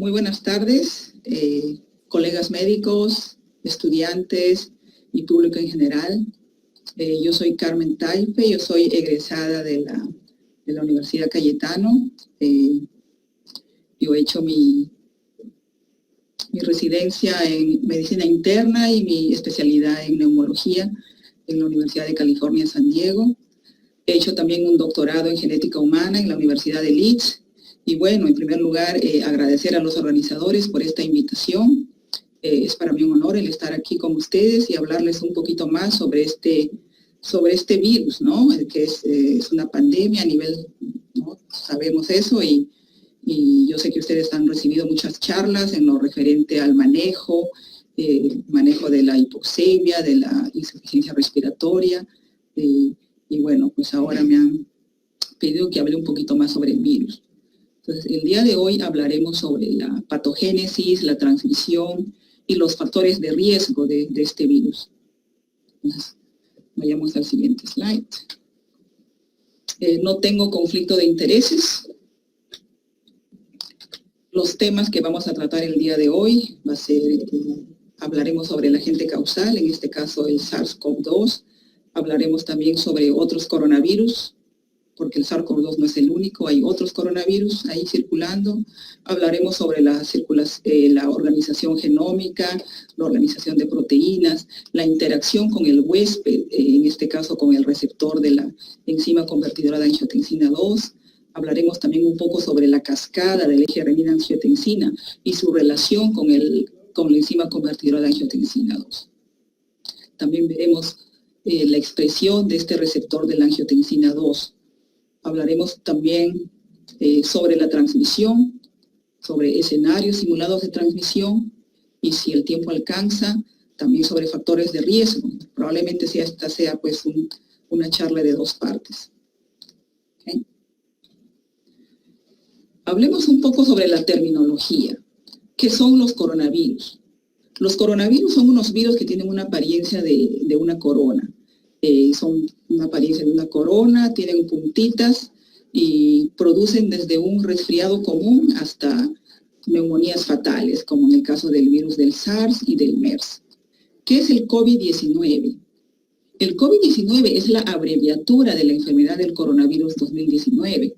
Muy buenas tardes, colegas médicos, estudiantes y público en general. Yo soy Carmen Taife, yo soy egresada de la Universidad Cayetano. Yo he hecho mi residencia en medicina interna y mi especialidad en neumología en la Universidad de California, San Diego. He hecho también un doctorado en genética humana en la Universidad de Leeds. Y bueno, en primer lugar, agradecer a los organizadores por esta invitación. Es para mí un honor el estar aquí con ustedes y hablarles un poquito más sobre este virus, ¿no? Que es una pandemia a nivel, ¿no? Sabemos eso y yo sé que ustedes han recibido muchas charlas en lo referente al manejo de la hipoxemia, de la insuficiencia respiratoria. Y bueno, pues ahora me han pedido que hable un poquito más sobre el virus. Entonces, el día de hoy hablaremos sobre la patogénesis, la transmisión y los factores de riesgo de este virus. Entonces, vayamos al siguiente slide. No tengo conflicto de intereses. Los temas que vamos a tratar el día de hoy va a ser, hablaremos sobre el agente causal, en este caso el SARS-CoV-2. Hablaremos también sobre otros coronavirus, porque el SARS-CoV-2 no es el único, hay otros coronavirus ahí circulando. Hablaremos sobre la organización genómica, la organización de proteínas, la interacción con el huésped, en este caso con el receptor de la enzima convertidora de angiotensina 2. Hablaremos también un poco sobre la cascada del eje renina-angiotensina y su relación con la enzima convertidora de angiotensina 2. También veremos la expresión de este receptor de la angiotensina 2. Hablaremos también sobre la transmisión, sobre escenarios simulados de transmisión y si el tiempo alcanza, también sobre factores de riesgo. Probablemente esta sea pues una charla de dos partes. ¿Okay? Hablemos un poco sobre la terminología. ¿Qué son los coronavirus? Los coronavirus son unos virus que tienen una apariencia de una corona. Son una apariencia de una corona, tienen puntitas y producen desde un resfriado común hasta neumonías fatales, como en el caso del virus del SARS y del MERS. ¿Qué es el COVID-19? El COVID-19 es la abreviatura de la enfermedad del coronavirus 2019.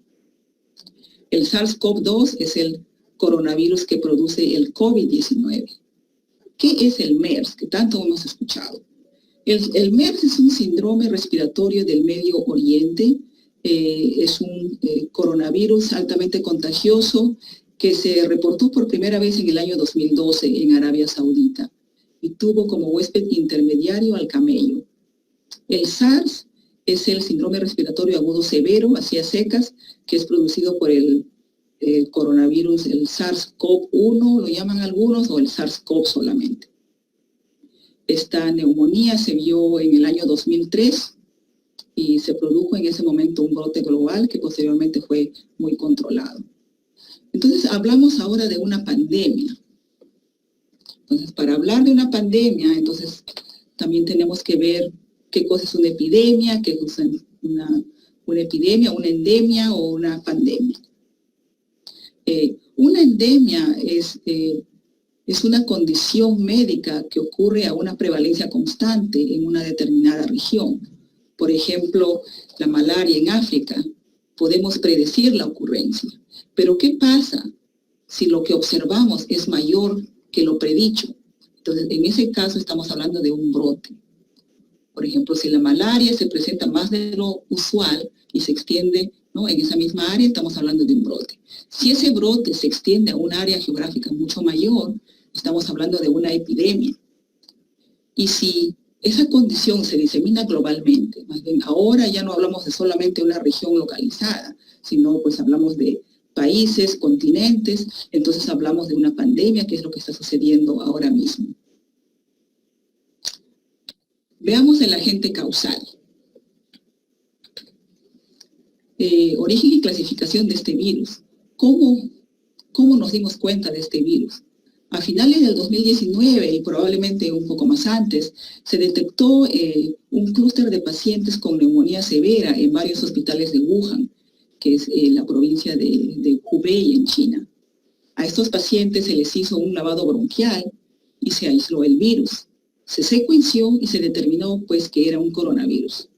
El SARS-CoV-2 es el coronavirus que produce el COVID-19. ¿Qué es el MERS? Que tanto hemos escuchado. El MERS es un síndrome respiratorio del Medio Oriente, es un coronavirus altamente contagioso que se reportó por primera vez en el año 2012 en Arabia Saudita y tuvo como huésped intermediario al camello. El SARS es el síndrome respiratorio agudo severo, así a secas, que es producido por el coronavirus, el SARS-CoV-1, lo llaman algunos, o el SARS-CoV solamente. Esta neumonía se vio en el año 2003 y se produjo en ese momento un brote global que posteriormente fue muy controlado. Entonces, hablamos ahora de una pandemia. Entonces, para hablar de una pandemia, entonces, también tenemos que ver qué cosa es una epidemia, qué es una epidemia, una endemia o una pandemia. Una endemia es una condición médica que ocurre a una prevalencia constante en una determinada región. Por ejemplo, la malaria en África, podemos predecir la ocurrencia. Pero ¿qué pasa si lo que observamos es mayor que lo predicho? Entonces, en ese caso estamos hablando de un brote. Por ejemplo, si la malaria se presenta más de lo usual y se extiende, ¿no?, en esa misma área, estamos hablando de un brote. Si ese brote se extiende a un área geográfica mucho mayor, estamos hablando de una epidemia. Y si esa condición se disemina globalmente, más bien ahora ya no hablamos de solamente una región localizada, sino pues hablamos de países, continentes, entonces hablamos de una pandemia, que es lo que está sucediendo ahora mismo. Veamos el agente causal. Origen y clasificación de este virus. ¿Cómo nos dimos cuenta de este virus? A finales del 2019 y probablemente un poco más antes, se detectó un clúster de pacientes con neumonía severa en varios hospitales de Wuhan, que es la provincia de Hubei en China. A estos pacientes se les hizo un lavado bronquial y se aisló el virus. Se secuenció y se determinó pues que era un coronavirus,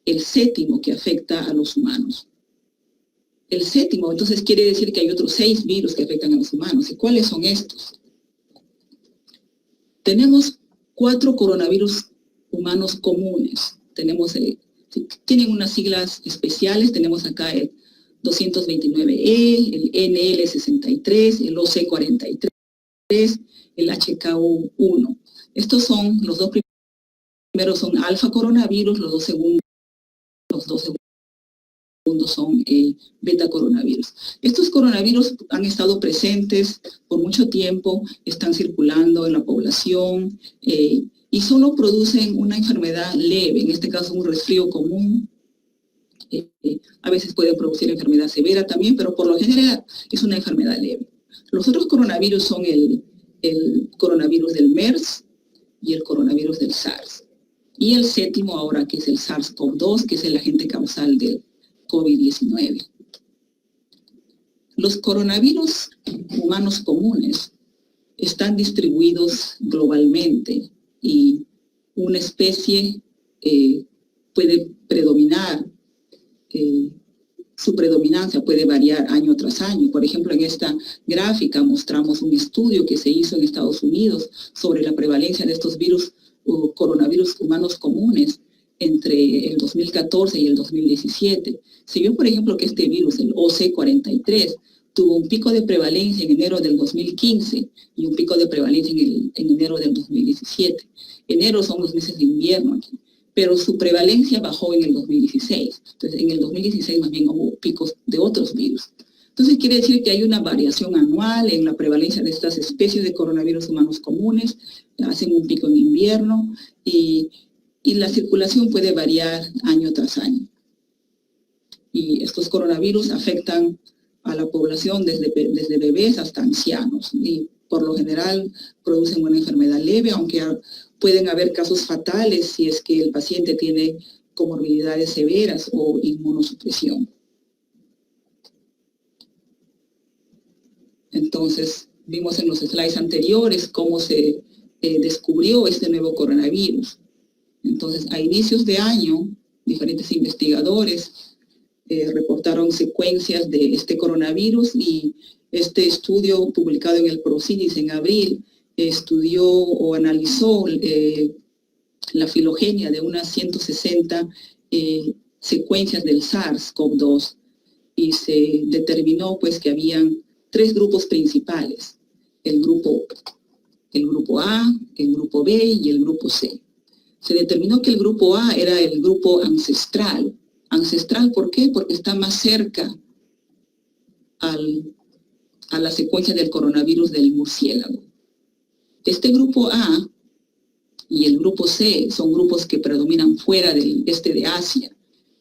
el séptimo que afecta a los humanos. El séptimo, entonces quiere decir que hay otros 6 virus que afectan a los humanos. ¿Y cuáles son estos? Tenemos 4 coronavirus humanos comunes. Tenemos, tienen unas siglas especiales, tenemos acá el 229E, el NL63, el OC43, el HKU1. Estos son, los dos primeros son alfa coronavirus, los dos segundos son beta coronavirus. Estos coronavirus han estado presentes por mucho tiempo, están circulando en la población y solo producen una enfermedad leve, en este caso un resfrío común. A veces pueden producir enfermedad severa también, pero por lo general es una enfermedad leve. Los otros coronavirus son el coronavirus del MERS y el coronavirus del SARS. Y el séptimo ahora, que es el SARS-CoV-2, que es el agente causal del COVID-19. Los coronavirus humanos comunes están distribuidos globalmente y una especie puede predominar, su predominancia puede variar año tras año. Por ejemplo, en esta gráfica mostramos un estudio que se hizo en Estados Unidos sobre la prevalencia de estos virus o coronavirus humanos comunes entre el 2014 y el 2017. Se vio, por ejemplo, que este virus, el OC43, tuvo un pico de prevalencia en enero del 2015 y un pico de prevalencia en enero del 2017. Enero son los meses de invierno aquí, pero su prevalencia bajó en el 2016. Entonces, en el 2016 más bien hubo picos de otros virus. Entonces, quiere decir que hay una variación anual en la prevalencia de estas especies de coronavirus humanos comunes, hacen un pico en invierno y la circulación puede variar año tras año. Y estos coronavirus afectan a la población desde bebés hasta ancianos y por lo general producen una enfermedad leve, aunque pueden haber casos fatales si es que el paciente tiene comorbilidades severas o inmunosupresión. Entonces, vimos en los slides anteriores cómo se descubrió este nuevo coronavirus. Entonces, a inicios de año, diferentes investigadores reportaron secuencias de este coronavirus y este estudio publicado en el ProCITES en abril estudió o analizó la filogenia de unas 160 secuencias del SARS-CoV-2 y se determinó pues que habían 3 grupos principales, el grupo A, el grupo B y el grupo C. Se determinó que el grupo A era el grupo ancestral. ¿Ancestral por qué? Porque está más cerca a la secuencia del coronavirus del murciélago. Este grupo A y el grupo C son grupos que predominan fuera del este de Asia.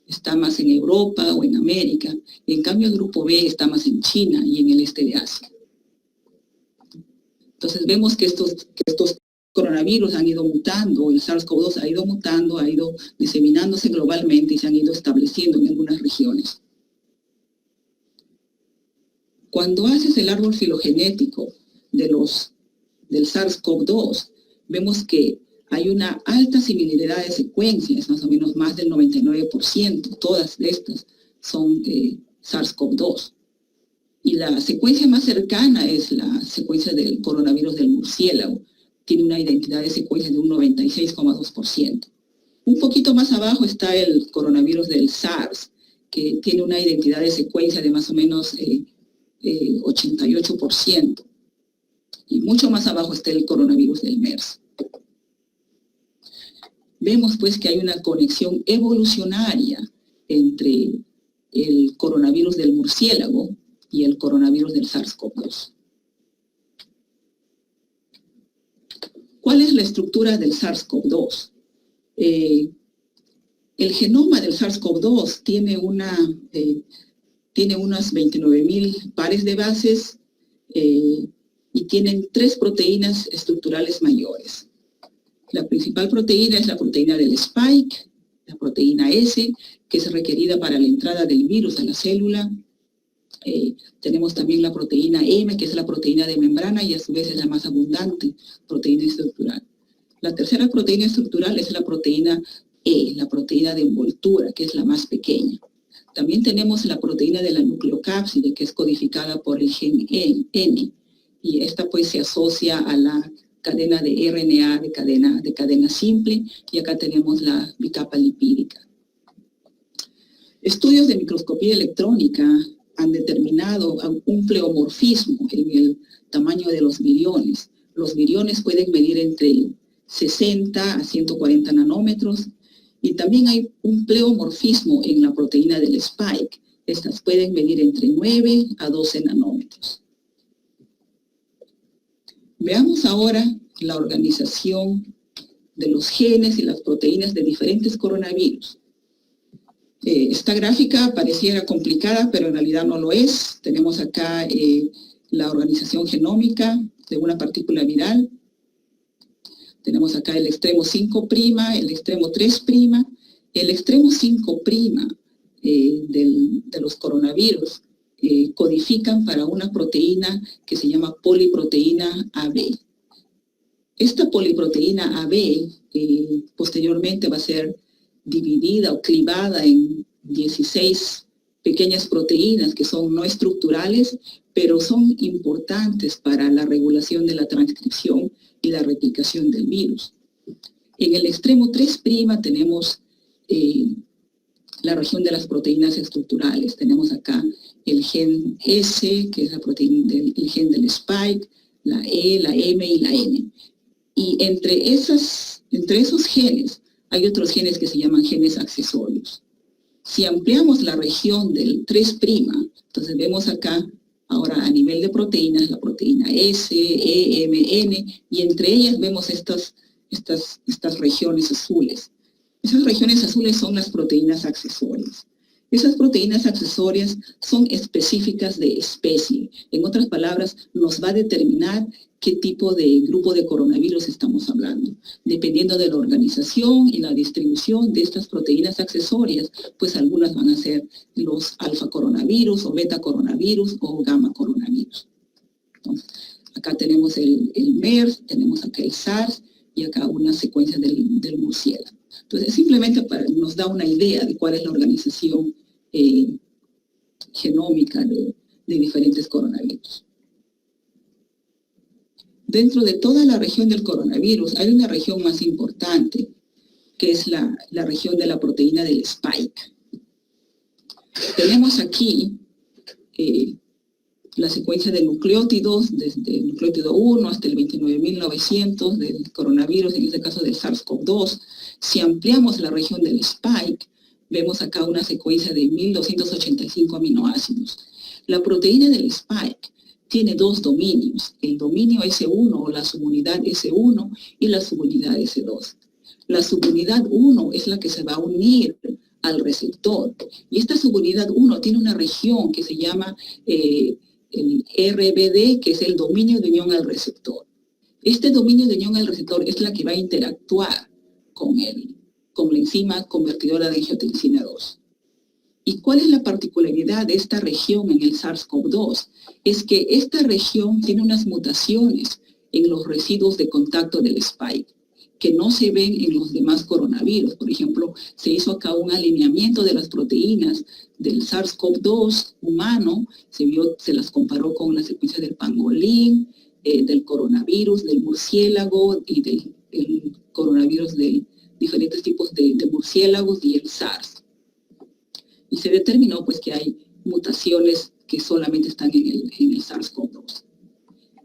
Está más en Europa o en América. Y en cambio el grupo B está más en China y en el este de Asia. Entonces vemos que estos coronavirus han ido mutando, el SARS-CoV-2 ha ido mutando, ha ido diseminándose globalmente y se han ido estableciendo en algunas regiones. Cuando haces el árbol filogenético del SARS-CoV-2, vemos que hay una alta similaridad de secuencias, más o menos más del 99%, todas estas son SARS-CoV-2. Y la secuencia más cercana es la secuencia del coronavirus del murciélago. Tiene una identidad de secuencia de un 96,2%. Un poquito más abajo está el coronavirus del SARS, que tiene una identidad de secuencia de más o menos 88%. Y mucho más abajo está el coronavirus del MERS. Vemos pues que hay una conexión evolucionaria entre el coronavirus del murciélago y el coronavirus del SARS-CoV-2. ¿Cuál es la estructura del SARS-CoV-2? El genoma del SARS-CoV-2 tiene unas 29.000 pares de bases y tienen 3 proteínas estructurales mayores. La principal proteína es la proteína del spike, la proteína S, que es requerida para la entrada del virus a la célula. Tenemos también la proteína M, que es la proteína de membrana y a su vez es la más abundante proteína estructural. La tercera proteína estructural es la proteína E, la proteína de envoltura, que es la más pequeña. También tenemos la proteína de la nucleocápside, que es codificada por el gen N, y esta pues se asocia a la cadena de RNA de cadena simple, y acá tenemos la bicapa lipídica. Estudios de microscopía electrónica han determinado un pleomorfismo en el tamaño de los viriones. Los viriones pueden medir entre 60 a 140 nanómetros, y también hay un pleomorfismo en la proteína del spike. Estas pueden medir entre 9 a 12 nanómetros. Veamos ahora la organización de los genes y las proteínas de diferentes coronavirus. Esta gráfica pareciera complicada, pero en realidad no lo es. Tenemos acá la organización genómica de una partícula viral. Tenemos acá el extremo 5', el extremo 3'. El extremo 5' de los coronavirus codifican para una proteína que se llama poliproteína AB. Esta poliproteína AB posteriormente va a ser dividida o clivada en 16 pequeñas proteínas que son no estructurales, pero son importantes para la regulación de la transcripción y la replicación del virus. En el extremo 3' tenemos la región de las proteínas estructurales. Tenemos acá el gen S, que es la proteína el gen del spike, la E, la M y la N. Y entre esos genes hay otros genes que se llaman genes accesorios. Si ampliamos la región del 3', entonces vemos acá ahora a nivel de proteínas la proteína S, E, M, N, y entre ellas vemos estas regiones azules. Esas regiones azules son las proteínas accesorias. Esas proteínas accesorias son específicas de especie. En otras palabras, nos va a determinar qué tipo de grupo de coronavirus estamos hablando. Dependiendo de la organización y la distribución de estas proteínas accesorias, pues algunas van a ser los alfa coronavirus o beta coronavirus o gamma coronavirus. Entonces, acá tenemos el MERS, tenemos acá el SARS y acá una secuencia del murciélago. Entonces, simplemente nos da una idea de cuál es la organización genómica de diferentes coronavirus. Dentro de toda la región del coronavirus hay una región más importante, que es la región de la proteína del spike. Tenemos aquí la secuencia de nucleótidos, desde el nucleótido 1 hasta el 29.900 del coronavirus, en este caso del SARS-CoV-2. Si ampliamos la región del spike, vemos acá una secuencia de 1.285 aminoácidos. La proteína del spike tiene dos dominios, el dominio S1 o la subunidad S1 y la subunidad S2. La subunidad 1 es la que se va a unir al receptor, y esta subunidad 1 tiene una región que se llama el RBD, que es el dominio de unión al receptor. Este dominio de unión al receptor es la que va a interactuar con la enzima convertidora de angiotensina 2. ¿Y cuál es la particularidad de esta región en el SARS-CoV-2? Es que esta región tiene unas mutaciones en los residuos de contacto del spike, que no se ven en los demás coronavirus. Por ejemplo, se hizo acá un alineamiento de las proteínas del SARS-CoV-2 humano, se las comparó con la secuencia del pangolín, del coronavirus, del murciélago y del coronavirus de diferentes tipos de murciélagos y el SARS. Y se determinó pues que hay mutaciones que solamente están en el SARS-CoV-2.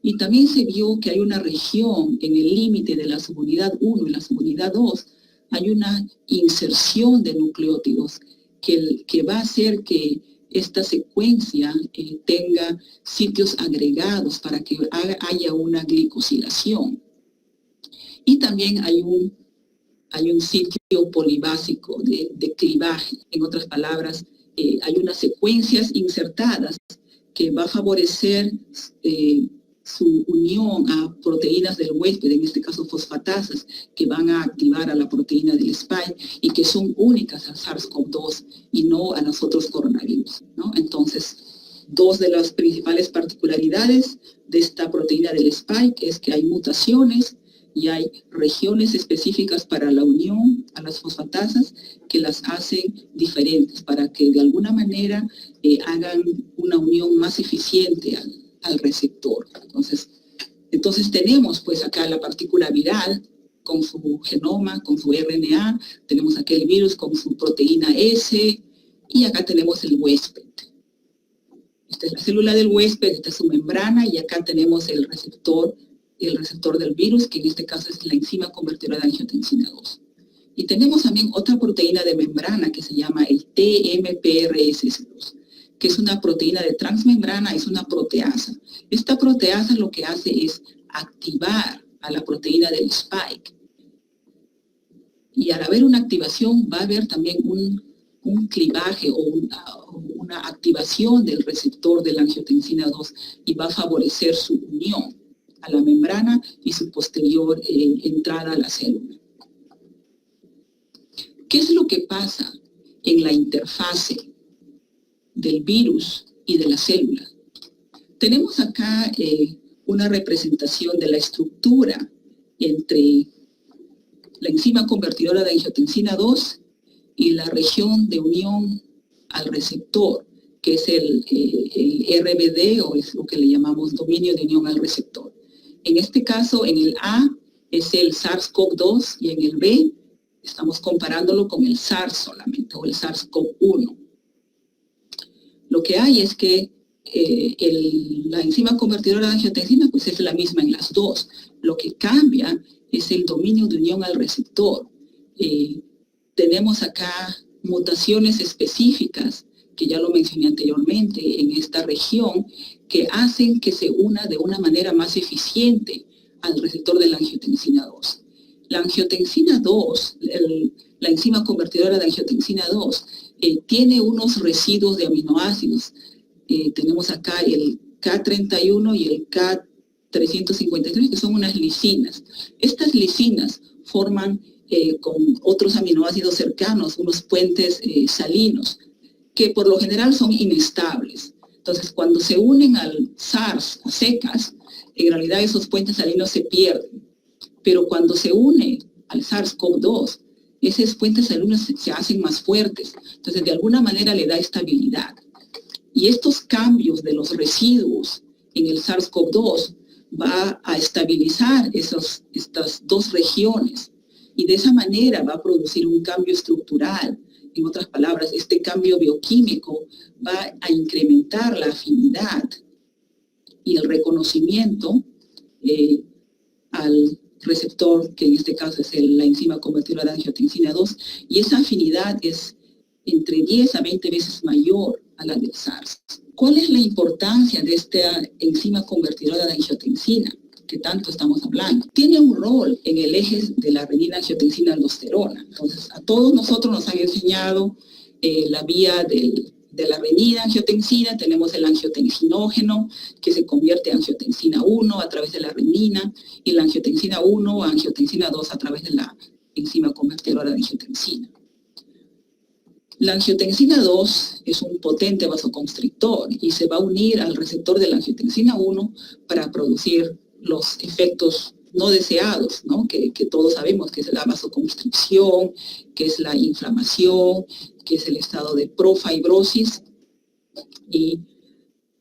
Y también se vio que hay una región en el límite de la subunidad 1 y la subunidad 2, hay una inserción de nucleótidos que va a hacer que esta secuencia tenga sitios agregados para que haya una glicosilación. Y también hay un sitio polibásico de clivaje. En otras palabras, hay unas secuencias insertadas que va a favorecer su unión a proteínas del huésped, en este caso fosfatasas, que van a activar a la proteína del spike y que son únicas al SARS-CoV-2 y no a los otros coronavirus, ¿no? Entonces, Dos de las principales particularidades de esta proteína del spike es que hay mutaciones y hay regiones específicas para la unión a las fosfatasas que las hacen diferentes para que de alguna manera hagan una unión más eficiente al receptor. Entonces tenemos pues acá la partícula viral con su genoma, con su RNA, tenemos aquí el virus con su proteína S y acá tenemos el huésped. Esta es la célula del huésped, esta es su membrana y acá tenemos el receptor del virus, que en este caso es la enzima convertidora de angiotensina 2. Y tenemos también otra proteína de membrana que se llama el TMPRSS2, que es una proteína de transmembrana, es una proteasa. Esta proteasa lo que hace es activar a la proteína del spike. Y al haber una activación va a haber también un clivaje o una activación del receptor de la angiotensina 2 y va a favorecer su unión a la membrana y su posterior entrada a la célula. ¿Qué es lo que pasa en la interfase del virus y de la célula? Tenemos acá una representación de la estructura entre la enzima convertidora de angiotensina 2 y la región de unión al receptor, que es el RBD, o es lo que le llamamos dominio de unión al receptor. En este caso, en el A es el SARS-CoV-2 y en el B estamos comparándolo con el SARS solamente, o el SARS-CoV-1. Lo que hay es que la enzima convertidora de angiotensina pues es la misma en las dos. Lo que cambia es el dominio de unión al receptor. Tenemos acá mutaciones específicas, que ya lo mencioné anteriormente, en esta región, que hacen que se una de una manera más eficiente al receptor de la angiotensina 2. La angiotensina 2, la enzima convertidora de angiotensina 2, tiene unos residuos de aminoácidos. Tenemos acá el K31 y el K353, que son unas lisinas. Estas lisinas forman con otros aminoácidos cercanos unos puentes salinos, que por lo general son inestables. Entonces, cuando se unen al SARS a secas, en realidad esos puentes salinos se pierden. Pero cuando se une al SARS-CoV-2, esos puentes salinos se hacen más fuertes. Entonces, de alguna manera le da estabilidad. Y estos cambios de los residuos en el SARS-CoV-2 va a estabilizar estas dos regiones. Y de esa manera va a producir un cambio estructural. En otras palabras, este cambio bioquímico va a incrementar la afinidad y el reconocimiento al receptor, que en este caso es la enzima convertidora de angiotensina 2, y esa afinidad es entre 10 a 20 veces mayor a la del SARS. ¿Cuál es la importancia de esta enzima convertidora de angiotensina que tanto estamos hablando? Tiene un rol en el eje de la renina-angiotensina-aldosterona. Entonces, a todos nosotros nos han enseñado la vía de la renina-angiotensina. Tenemos el angiotensinógeno, que se convierte en angiotensina 1 a través de la renina, y la angiotensina 1 a angiotensina 2 a través de la enzima convertidora de angiotensina. La angiotensina 2 es un potente vasoconstrictor y se va a unir al receptor de la angiotensina 1 para producir los efectos no deseados, ¿no? Que todos sabemos, que es la vasoconstricción, que es la inflamación, que es el estado de profibrosis. Y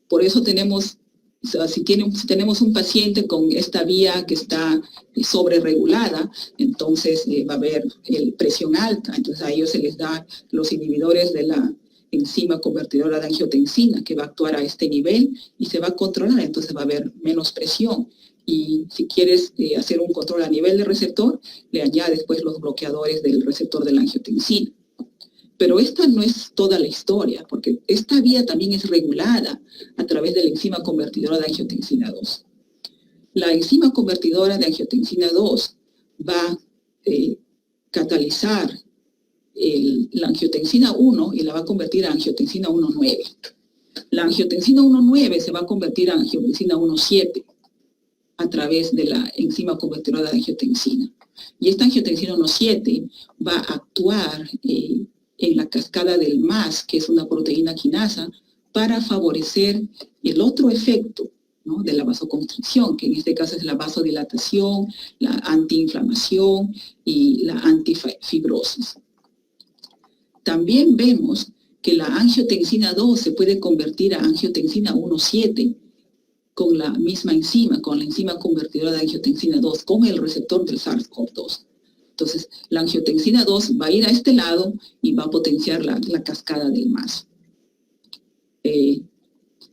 por eso tenemos, o sea, si tenemos un paciente con esta vía que está sobreregulada, entonces va a haber presión alta. Entonces a ellos se les da los inhibidores de la enzima convertidora de angiotensina, que va a actuar a este nivel y se va a controlar, entonces va a haber menos presión. Y si quieres hacer un control a nivel de receptor, le añades pues los bloqueadores del receptor de la angiotensina. Pero esta no es toda la historia, porque esta vía también es regulada a través de la enzima convertidora de angiotensina 2. La enzima convertidora de angiotensina 2 va a catalizar la angiotensina 1 y la va a convertir a angiotensina 1,9. La angiotensina 1,9 se va a convertir a angiotensina 1,7 a través de la enzima convertidora de angiotensina. Y esta angiotensina 1,7 va a actuar en la cascada del MAS, que es una proteína quinasa, para favorecer el otro efecto, ¿no?, de la vasoconstricción, que en este caso es la vasodilatación, la antiinflamación y la antifibrosis. También vemos que la angiotensina 2 se puede convertir a angiotensina 1,7 con la misma enzima, con la enzima convertidora de angiotensina 2, con el receptor del SARS-CoV-2. Entonces, la angiotensina 2 va a ir a este lado y va a potenciar la cascada del MAS.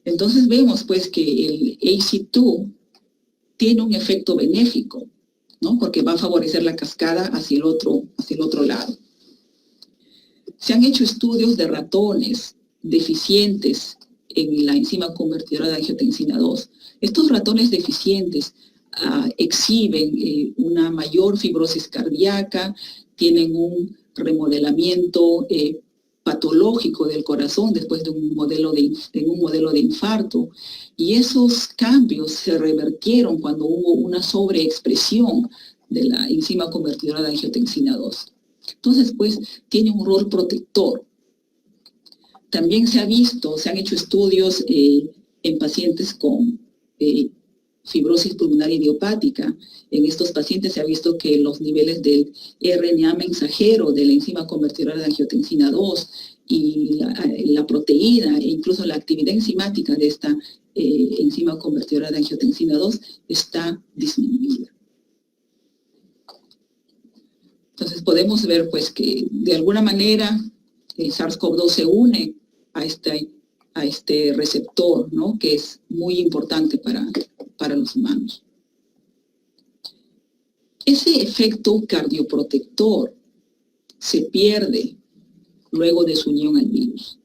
Entonces vemos pues que el ACE2 tiene un efecto benéfico, ¿no?, porque va a favorecer la cascada hacia el otro lado. Se han hecho estudios de ratones deficientes en la enzima convertidora de angiotensina 2. Estos ratones deficientes exhiben una mayor fibrosis cardíaca, tienen un remodelamiento patológico del corazón después de un modelo de infarto, y esos cambios se revertieron cuando hubo una sobreexpresión de la enzima convertidora de angiotensina 2. Entonces, pues, tiene un rol protector. También se han hecho estudios en pacientes con fibrosis pulmonar idiopática. En estos pacientes se ha visto que los niveles del RNA mensajero de la enzima convertidora de angiotensina 2 y la proteína e incluso la actividad enzimática de esta enzima convertidora de angiotensina 2 está disminuida. Entonces podemos ver pues que de alguna manera el SARS-CoV-2 se une a este receptor, ¿no?, que es muy importante para los humanos. Ese efecto cardioprotector se pierde luego de su unión al virus.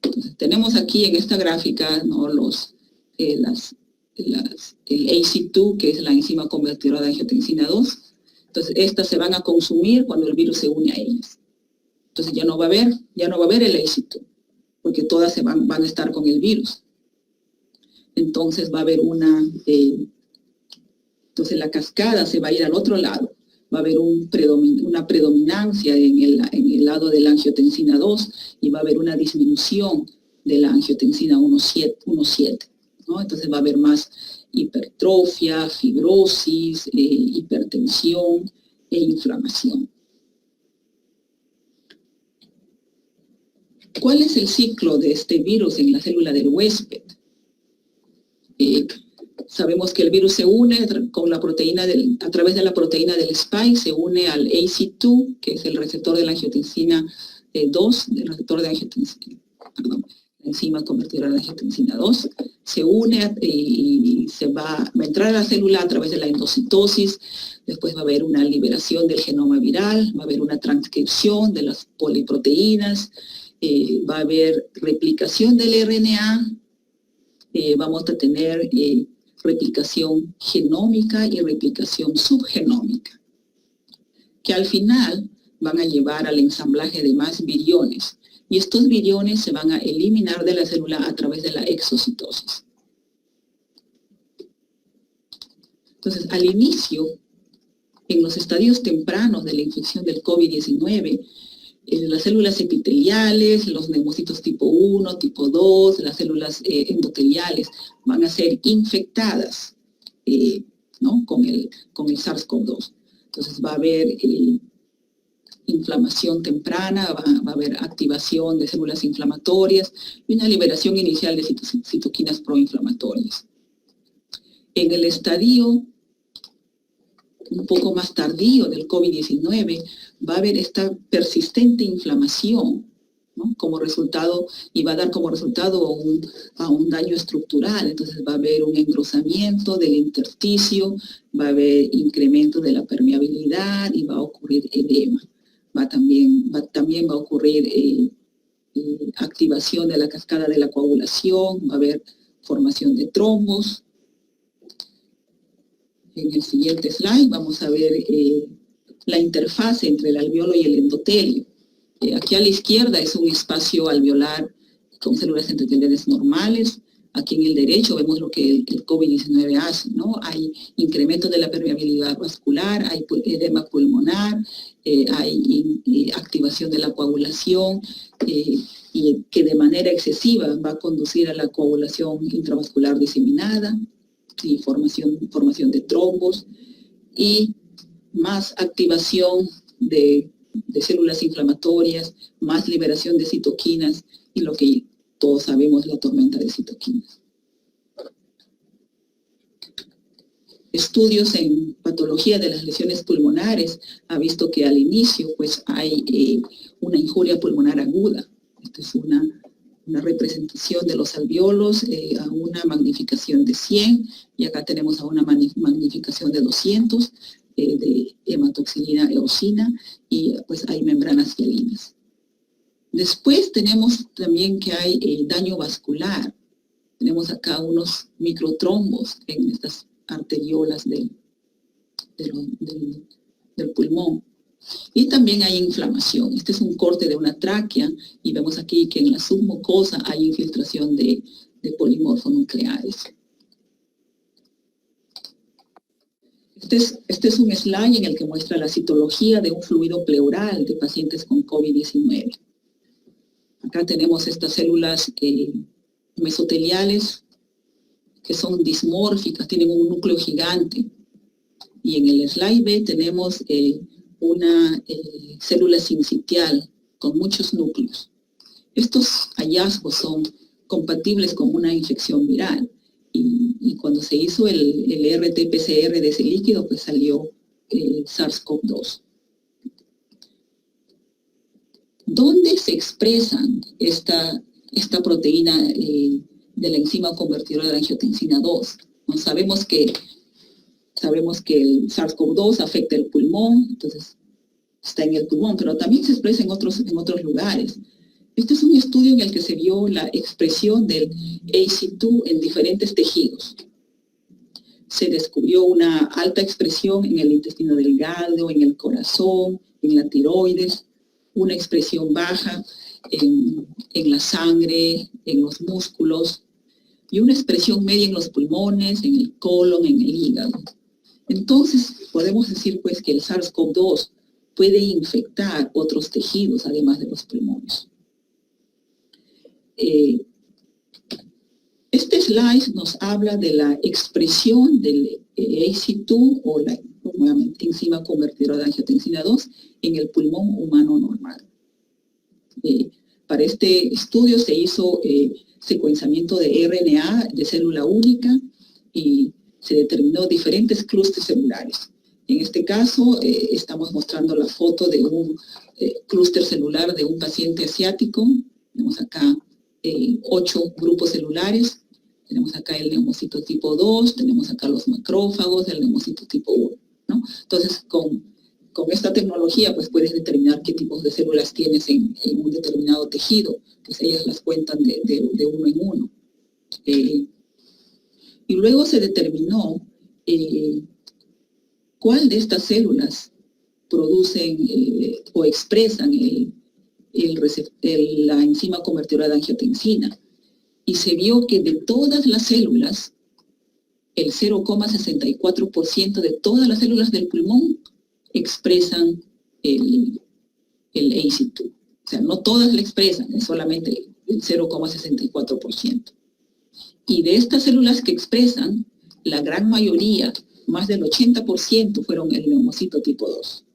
Entonces, tenemos aquí en esta gráfica, ¿no?, el ACE2, que es la enzima convertidora de angiotensina 2. Entonces, estas se van a consumir cuando el virus se une a ellas. Entonces, ya no va a haber el ACE2, porque todas van a estar con el virus. Entonces, va a haber entonces la cascada se va a ir al otro lado. Va a haber una predominancia en el lado de la angiotensina 2 y va a haber una disminución de la angiotensina 1,7, ¿no? Entonces va a haber más hipertrofia, fibrosis, hipertensión e inflamación. ¿Cuál es el ciclo de este virus en la célula del huésped? Sabemos que el virus se une con la proteína a través de la proteína del spike, se une al ACE2, que es el receptor de la angiotensina 2, del receptor de la enzima convertidora de angiotensina 2, se une y va a entrar a la célula a través de la endocitosis. Después va a haber una liberación del genoma viral, va a haber una transcripción de las poliproteínas, va a haber replicación del RNA, vamos a tener replicación genómica y replicación subgenómica, que al final van a llevar al ensamblaje de más viriones, y estos viriones se van a eliminar de la célula a través de la exocitosis. Entonces, al inicio, en los estadios tempranos de la infección del COVID-19, las células epiteliales, los neumocitos tipo 1, tipo 2, las células endoteliales van a ser infectadas, ¿no?, con el SARS-CoV-2. Entonces va a haber inflamación temprana, va a haber activación de células inflamatorias y una liberación inicial de citoquinas proinflamatorias. En el estadio un poco más tardío del COVID-19, va a haber esta persistente inflamación, ¿no?, como resultado, y va a dar como resultado a un daño estructural. Entonces va a haber un engrosamiento del intersticio, va a haber incremento de la permeabilidad y va a ocurrir edema. También va a ocurrir activación de la cascada de la coagulación, va a haber formación de trombos. En el siguiente slide vamos a ver la interfaz entre el alveolo y el endotelio. Aquí a la izquierda es un espacio alveolar con células endoteliales normales. Aquí en el derecho vemos lo que el COVID-19 hace, ¿no? Hay incremento de la permeabilidad vascular, hay edema pulmonar, hay activación de la coagulación, y que de manera excesiva va a conducir a la coagulación intravascular diseminada y formación de trombos y más activación de células inflamatorias, más liberación de citoquinas y lo que todos sabemos, la tormenta de citoquinas. Estudios en patología de las lesiones pulmonares ha visto que al inicio pues hay una injuria pulmonar aguda. Esta es una representación de los alvéolos a una magnificación de 100 y acá tenemos a una magnificación de 200 de hematoxilina eosina y pues hay membranas hialinas. Después tenemos también que hay daño vascular. Tenemos acá unos microtrombos en estas arteriolas del pulmón. Y también hay inflamación. Este es un corte de una tráquea y vemos aquí que en la submucosa hay infiltración de polimorfonucleares. Este es un slide en el que muestra la citología de un fluido pleural de pacientes con COVID-19. Acá tenemos estas células mesoteliales que son dismórficas, tienen un núcleo gigante. Y en el slide B tenemos una célula sincitial con muchos núcleos. Estos hallazgos son compatibles con una infección viral. Y cuando se hizo el RT-PCR de ese líquido, pues salió SARS-CoV-2. ¿Dónde se expresan esta proteína de la enzima convertidora de angiotensina 2? ¿No? Sabemos que el SARS-CoV-2 afecta el pulmón, entonces está en el pulmón, pero también se expresa en otros lugares. Este es un estudio en el que se vio la expresión del ACE2 en diferentes tejidos. Se descubrió una alta expresión en el intestino delgado, en el corazón, en la tiroides, una expresión baja en la sangre, en los músculos, y una expresión media en los pulmones, en el colon, en el hígado. Entonces, podemos decir pues que el SARS-CoV-2 puede infectar otros tejidos, además de los pulmones. Este slide nos habla de la expresión del ACE2 o la enzima convertidora de angiotensina 2 en el pulmón humano normal. Para este estudio se hizo secuenciamiento de RNA de célula única y se determinó diferentes clústeres celulares. En este caso estamos mostrando la foto de un clúster celular de un paciente asiático. Tenemos acá 8 grupos celulares. Tenemos acá el neumocito tipo 2, tenemos acá los macrófagos del neumocito tipo 1, ¿no? Entonces, con esta tecnología, pues puedes determinar qué tipos de células tienes en un determinado tejido, pues ellas las cuentan de uno en uno. Y luego se determinó cuál de estas células producen o expresan la enzima convertidora de angiotensina. Y se vio que de todas las células, el 0,64% de todas las células del pulmón expresan el ACE2. O sea, no todas la expresan, es solamente el 0,64%. Y de estas células que expresan, la gran mayoría, más del 80%, fueron el neumocito tipo 2.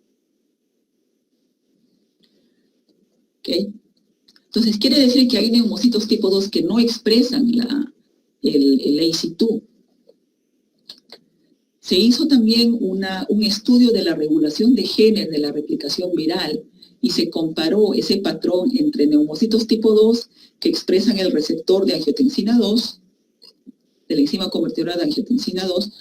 ¿Ok? Entonces, quiere decir que hay neumocitos tipo 2 que no expresan el ACE2. Se hizo también un estudio de la regulación de genes de la replicación viral y se comparó ese patrón entre neumocitos tipo 2 que expresan el receptor de angiotensina 2, de la enzima convertidora de angiotensina 2,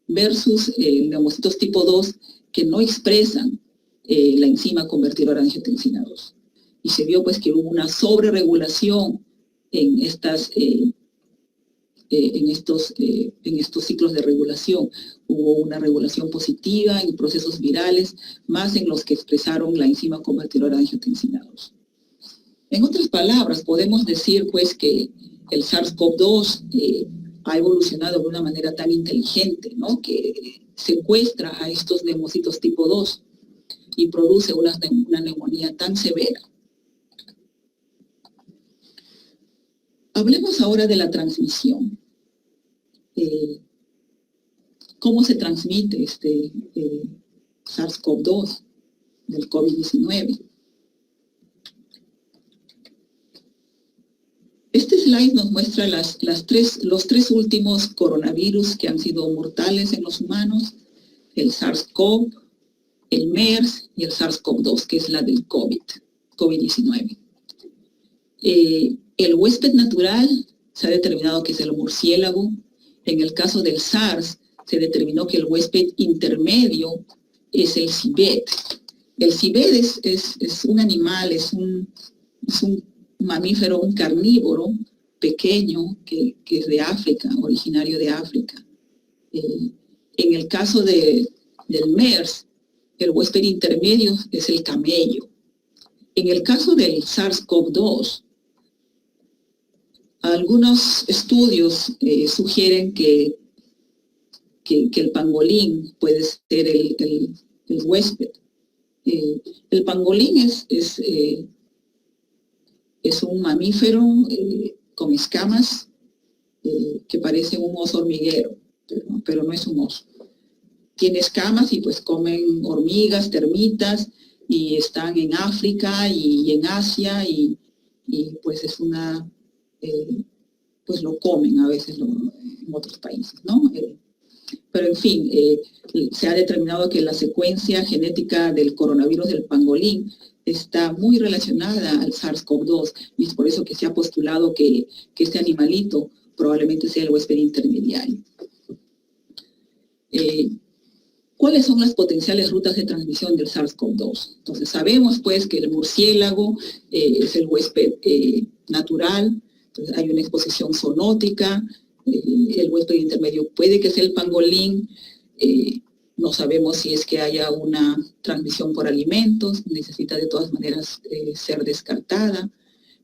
versus neumocitos tipo 2 que no expresan la enzima convertidora de angiotensina 2. Y se vio pues que hubo una sobreregulación en estos ciclos de regulación. Hubo una regulación positiva en procesos virales, más en los que expresaron la enzima convertidora de angiotensina 2. En otras palabras, podemos decir pues que el SARS-CoV-2 ha evolucionado de una manera tan inteligente, ¿no? Que secuestra a estos neumocitos tipo 2 y produce una neumonía tan severa. Hablemos ahora de la transmisión. ¿Cómo se transmite este SARS-CoV-2 del COVID-19? Este slide nos muestra los tres últimos coronavirus que han sido mortales en los humanos: el SARS-CoV, el MERS y el SARS-CoV-2, que es la del COVID-19. El huésped natural se ha determinado que es el murciélago. En el caso del SARS, se determinó que el huésped intermedio es el civet. El civet es un animal, es un mamífero, un carnívoro pequeño que es de África, originario de África. En el caso del MERS, el huésped intermedio es el camello. En el caso del SARS-CoV-2, algunos estudios sugieren que el pangolín puede ser el huésped. El pangolín es un mamífero con escamas que parece un oso hormiguero, pero no es un oso. Tiene escamas y pues comen hormigas, termitas, y están en África y en Asia, y pues es una... pues lo comen a veces en otros países, ¿no? Pero en fin, se ha determinado que la secuencia genética del coronavirus del pangolín está muy relacionada al SARS-CoV-2, y es por eso que se ha postulado que este animalito probablemente sea el huésped intermediario. ¿Cuáles son las potenciales rutas de transmisión del SARS-CoV-2? Entonces sabemos pues que el murciélago es el huésped natural. Entonces, hay una exposición zoonótica. El huésped intermedio puede que sea el pangolín. No sabemos si es que haya una transmisión por alimentos, necesita de todas maneras ser descartada.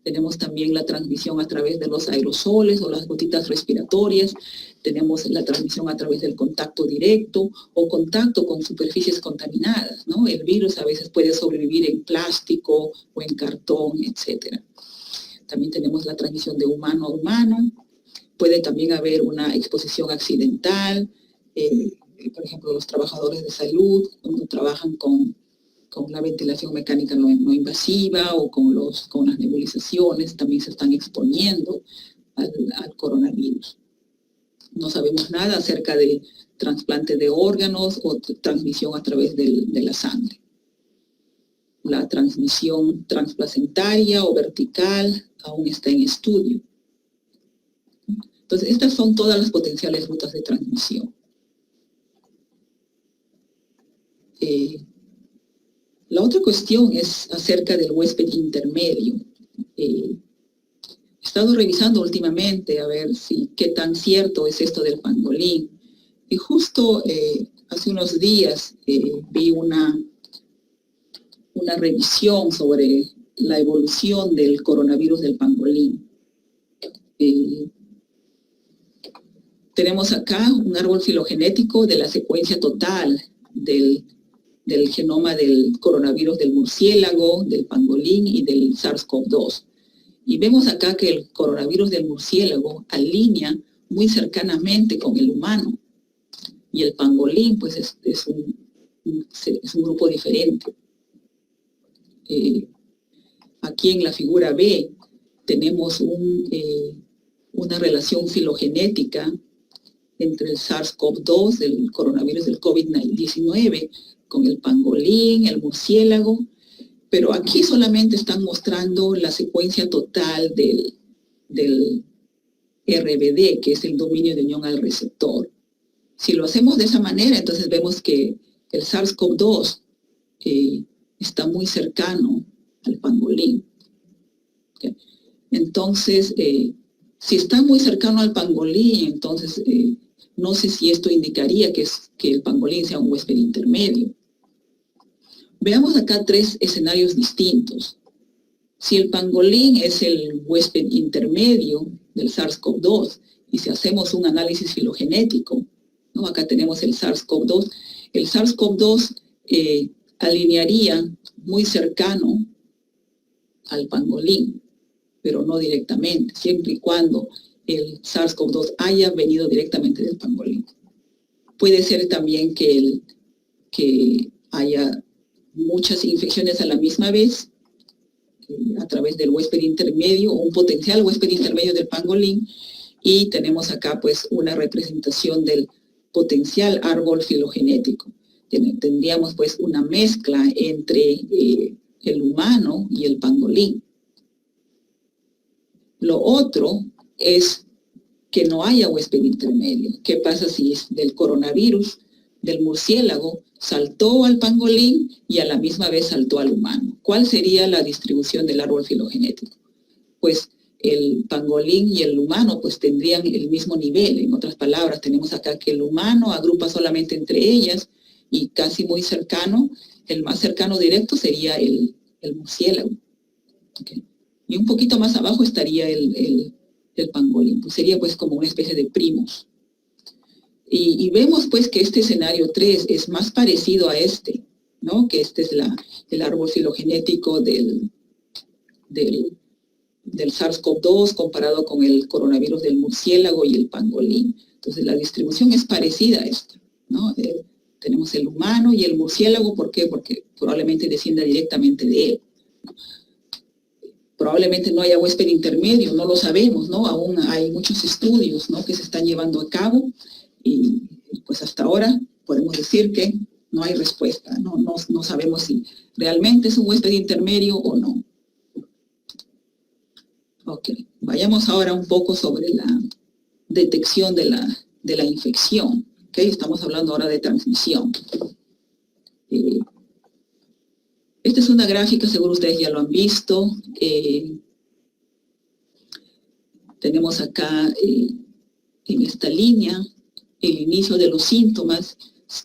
Tenemos también la transmisión a través de los aerosoles o las gotitas respiratorias. Tenemos la transmisión a través del contacto directo o contacto con superficies contaminadas, ¿no? El virus a veces puede sobrevivir en plástico o en cartón, etc. También tenemos la transmisión de humano a humano. Puede también haber una exposición accidental. Por ejemplo, los trabajadores de salud, cuando trabajan con la ventilación mecánica no invasiva o con las nebulizaciones, también se están exponiendo al coronavirus. No sabemos nada acerca de trasplante de órganos o transmisión a través de la sangre. La transmisión transplacentaria o vertical aún está en estudio. Entonces, estas son todas las potenciales rutas de transmisión. La otra cuestión es acerca del huésped intermedio. He estado revisando últimamente a ver qué tan cierto es esto del pangolín. Y justo hace unos días vi una revisión sobre la evolución del coronavirus del pangolín. Tenemos acá un árbol filogenético de la secuencia total del genoma del coronavirus del murciélago, del pangolín y del SARS-CoV-2. Y vemos acá que el coronavirus del murciélago alinea muy cercanamente con el humano. Y el pangolín, pues, es un grupo diferente. Aquí en la figura B tenemos una relación filogenética entre el SARS-CoV-2, el coronavirus del COVID-19, con el pangolín, el murciélago, pero aquí solamente están mostrando la secuencia total del RBD, que es el dominio de unión al receptor. Si lo hacemos de esa manera, entonces vemos que el SARS-CoV-2 está muy cercano al pangolín. ¿Okay? Entonces, si está muy cercano al pangolín, entonces no sé si esto indicaría que el pangolín sea un huésped intermedio. Veamos acá tres escenarios distintos. Si el pangolín es el huésped intermedio del SARS-CoV-2 y si hacemos un análisis filogenético, ¿no? Acá tenemos el SARS-CoV-2. El SARS-CoV-2 alinearía muy cercano al pangolín. pero no directamente, siempre y cuando el SARS-CoV-2 haya venido directamente del pangolín. Puede ser también que haya muchas infecciones a la misma vez a través del huésped intermedio o un potencial huésped intermedio del pangolín, y tenemos acá pues una representación del potencial árbol filogenético. Tendríamos pues una mezcla entre el humano y el pangolín. Lo otro es que no haya huésped intermedio. ¿Qué pasa si es del coronavirus, del murciélago, saltó al pangolín y a la misma vez saltó al humano? ¿Cuál sería la distribución del árbol filogenético? Pues el pangolín y el humano pues tendrían el mismo nivel. En otras palabras, tenemos acá que el humano agrupa solamente entre ellas y casi muy cercano, el más cercano directo sería el murciélago. ¿Okay? Y un poquito más abajo estaría el pangolín. Pues sería pues como una especie de primos. Y vemos pues que este escenario 3 es más parecido a este, ¿no? Que este es el árbol filogenético del SARS-CoV-2 comparado con el coronavirus del murciélago y el pangolín. Entonces la distribución es parecida a esta, ¿no? Tenemos el humano y el murciélago. ¿Por qué? Porque probablemente descienda directamente de él. Probablemente no haya huésped intermedio, no lo sabemos, ¿no? Aún hay muchos estudios, ¿no?, que se están llevando a cabo y pues hasta ahora podemos decir que no hay respuesta, no sabemos si realmente es un huésped intermedio o no. Ok, vayamos ahora un poco sobre la detección de la infección. Okay, estamos hablando ahora de transmisión. Esta es una gráfica, seguro ustedes ya lo han visto. Tenemos acá en esta línea el inicio de los síntomas,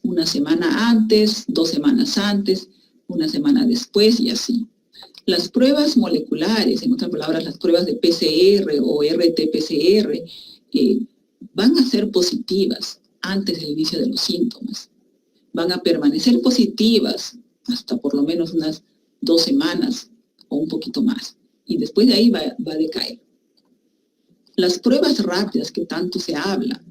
una semana antes, 2 semanas antes, una semana después y así. Las pruebas moleculares, en otras palabras, las pruebas de PCR o RT-PCR, van a ser positivas antes del inicio de los síntomas. Van a permanecer positivas hasta por lo menos unas 2 semanas o un poquito más. Y después de ahí va a decaer. Las pruebas rápidas que tanto se habla,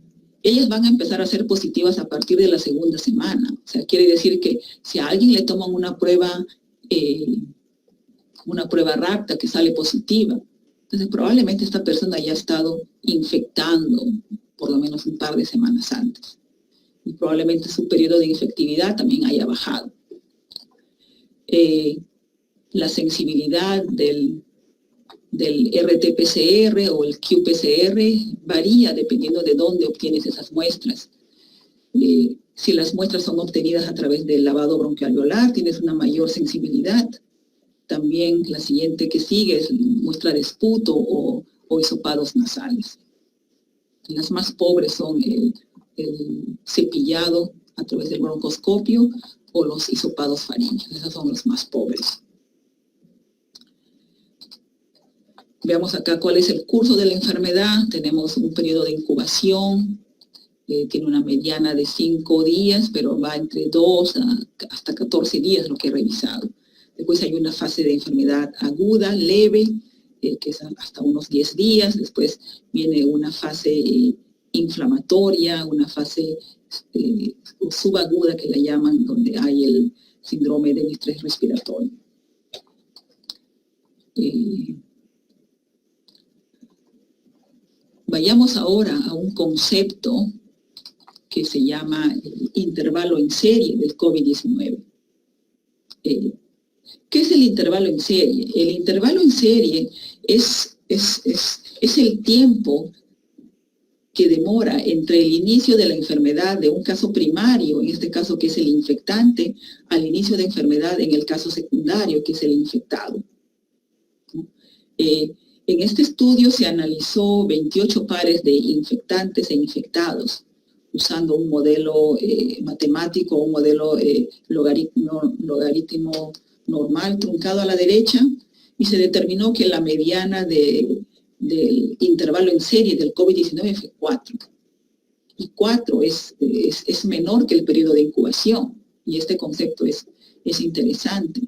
ellas van a empezar a ser positivas a partir de la 2ª semana. O sea, quiere decir que si a alguien le toman una prueba rápida que sale positiva, entonces probablemente esta persona ya ha estado infectando por lo menos un par de semanas antes. Y probablemente su periodo de infectividad también haya bajado. La sensibilidad del RT-PCR o el qPCR varía dependiendo de dónde obtienes esas muestras. Si las muestras son obtenidas a través del lavado bronquialveolar, tienes una mayor sensibilidad. También la siguiente que sigue es muestra de esputo o hisopados nasales. Las más pobres son el cepillado a través del broncoscopio o los hisopados faríneos. Esos son los más pobres. Veamos acá cuál es el curso de la enfermedad. Tenemos un periodo de incubación, tiene una mediana de 5 días, pero va entre 2 hasta 14 días, lo que he revisado. Después hay una fase de enfermedad aguda, leve, que es hasta unos 10 días. Después viene una fase inflamatoria, una fase subaguda que la llaman, donde hay el síndrome de distrés respiratorio. Vayamos ahora a un concepto que se llama intervalo en serie del COVID-19. ¿Qué es el intervalo en serie? El intervalo en serie es el tiempo que demora entre el inicio de la enfermedad de un caso primario, en este caso que es el infectante, al inicio de enfermedad en el caso secundario, que es el infectado. En este estudio se analizó 28 pares de infectantes e infectados, usando un modelo matemático, un modelo logaritmo normal truncado a la derecha, y se determinó que la mediana del intervalo en serie del COVID-19 fue 4. Y 4 es menor que el periodo de incubación, y este concepto es interesante,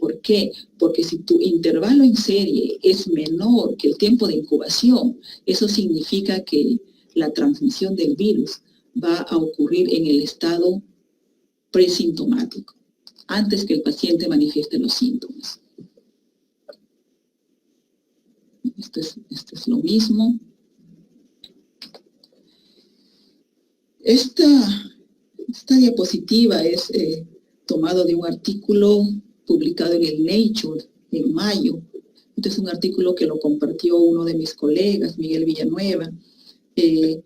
¿Por qué? Porque si tu intervalo en serie es menor que el tiempo de incubación, eso significa que la transmisión del virus va a ocurrir en el estado presintomático, antes que el paciente manifieste los síntomas. Esto es lo mismo. Esta diapositiva es tomado de un artículo publicado en el Nature en mayo. Este es un artículo que lo compartió uno de mis colegas, Miguel Villanueva. En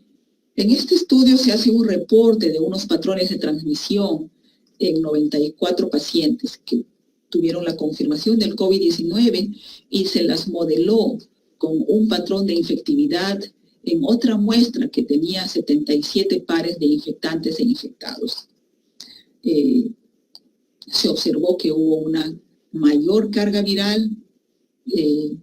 este estudio se hace un reporte de unos patrones de transmisión en 94 pacientes que tuvieron la confirmación del COVID-19 y se las modeló con un patrón de infectividad en otra muestra que tenía 77 pares de infectantes e infectados. Se observó que hubo una mayor carga viral en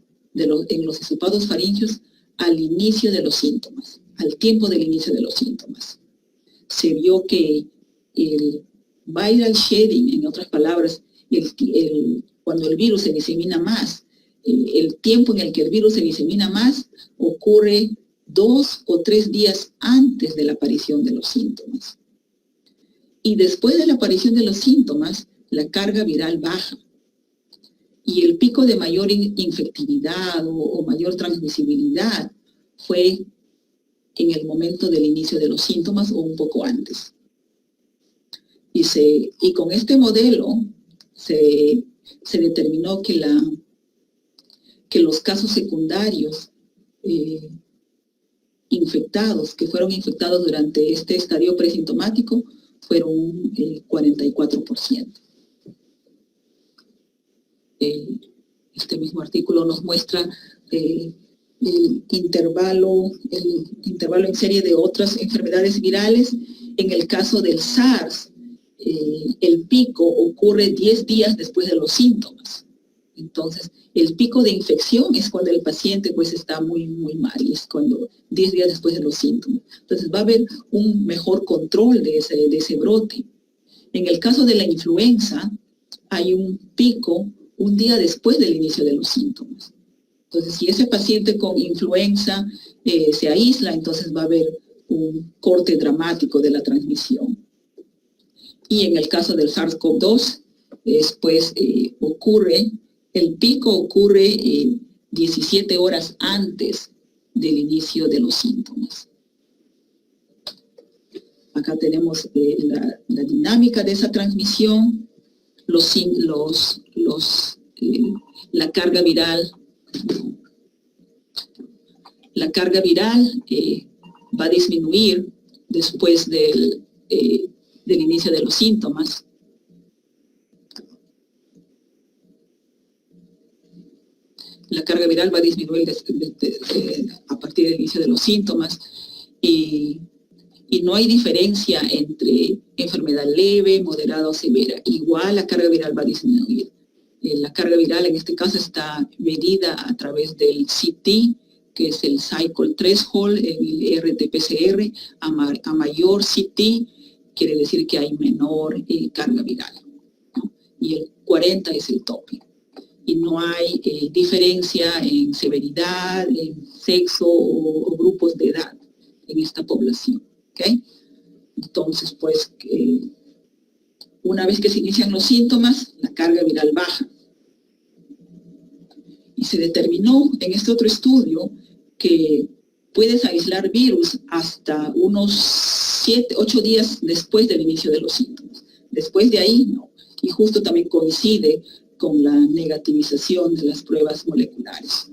los hisopados faríngeos al inicio de los síntomas, al tiempo del inicio de los síntomas. Se vio que el viral shedding, en otras palabras, cuando el virus se disemina más, el tiempo en el que el virus se disemina más ocurre 2 o 3 días antes de la aparición de los síntomas. Y después de la aparición de los síntomas, la carga viral baja. Y el pico de mayor infectividad o mayor transmisibilidad fue en el momento del inicio de los síntomas o un poco antes. Y con este modelo se determinó que los casos secundarios que fueron infectados durante este estadio presintomático fueron 44%. Este mismo artículo nos muestra el intervalo en serie de otras enfermedades virales. En el caso del SARS, el pico ocurre 10 días después de los síntomas. Entonces, el pico de infección es cuando el paciente pues está muy, muy mal, y es cuando 10 días después de los síntomas. Entonces, va a haber un mejor control de ese brote. En el caso de la influenza, hay un pico un día después del inicio de los síntomas. Entonces, si ese paciente con influenza se aísla, entonces va a haber un corte dramático de la transmisión. Y en el caso del SARS-CoV-2, después el pico ocurre 17 horas antes del inicio de los síntomas. Acá tenemos la dinámica de esa transmisión, la carga viral. La carga viral va a disminuir después del inicio de los síntomas. La carga viral va a disminuir a partir del inicio de los síntomas y no hay diferencia entre enfermedad leve, moderada o severa. Igual la carga viral va a disminuir. La carga viral en este caso está medida a través del CT, que es el Cycle Threshold, el RT-PCR. A mayor CT quiere decir que hay menor carga viral, ¿no? Y el 40 es el tope. Y no hay diferencia en severidad, en sexo o grupos de edad en esta población. ¿Okay? Entonces, pues, una vez que se inician los síntomas, la carga viral baja. Y se determinó en este otro estudio que puedes aislar virus hasta unos 8 días después del inicio de los síntomas. Después de ahí, no. Y justo también coincide con la negativización de las pruebas moleculares.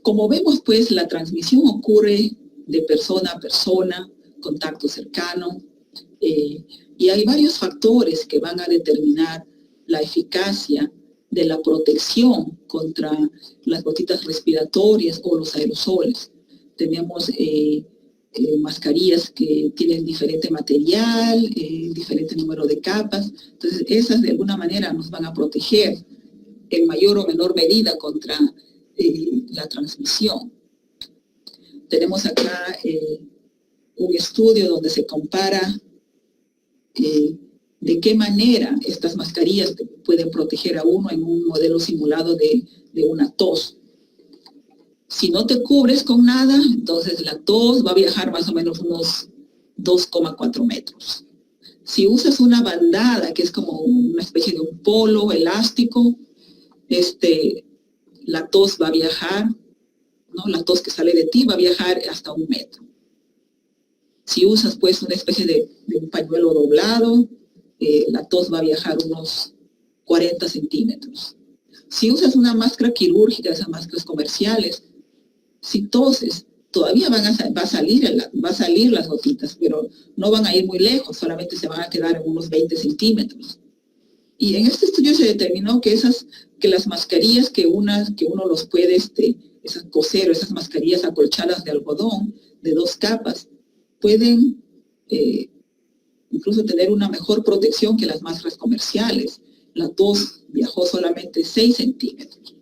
Como vemos, pues, la transmisión ocurre de persona a persona, contacto cercano, y hay varios factores que van a determinar la eficacia de la protección contra las gotitas respiratorias o los aerosoles. Tenemos mascarillas que tienen diferente material, diferente número de capas. Entonces, esas de alguna manera nos van a proteger en mayor o menor medida contra la transmisión. Tenemos acá un estudio donde se compara de qué manera estas mascarillas pueden proteger a uno en un modelo simulado de una tos. Si no te cubres con nada, entonces la tos va a viajar más o menos unos 2,4 metros. Si usas una bandada, que es como una especie de un polo elástico, la tos va a viajar, ¿no? La tos que sale de ti va a viajar hasta 1 metro. Si usas pues una especie de un pañuelo doblado, la tos va a viajar unos 40 centímetros. Si usas una máscara quirúrgica, esas máscaras comerciales, si toses, todavía va a salir las gotitas, pero no van a ir muy lejos, solamente se van a quedar en unos 20 centímetros. Y en este estudio se determinó que las mascarillas que uno los puede, esas cosero, esas mascarillas acolchadas de algodón, de 2 capas, pueden incluso tener una mejor protección que las máscaras comerciales. La tos viajó solamente 6 centímetros.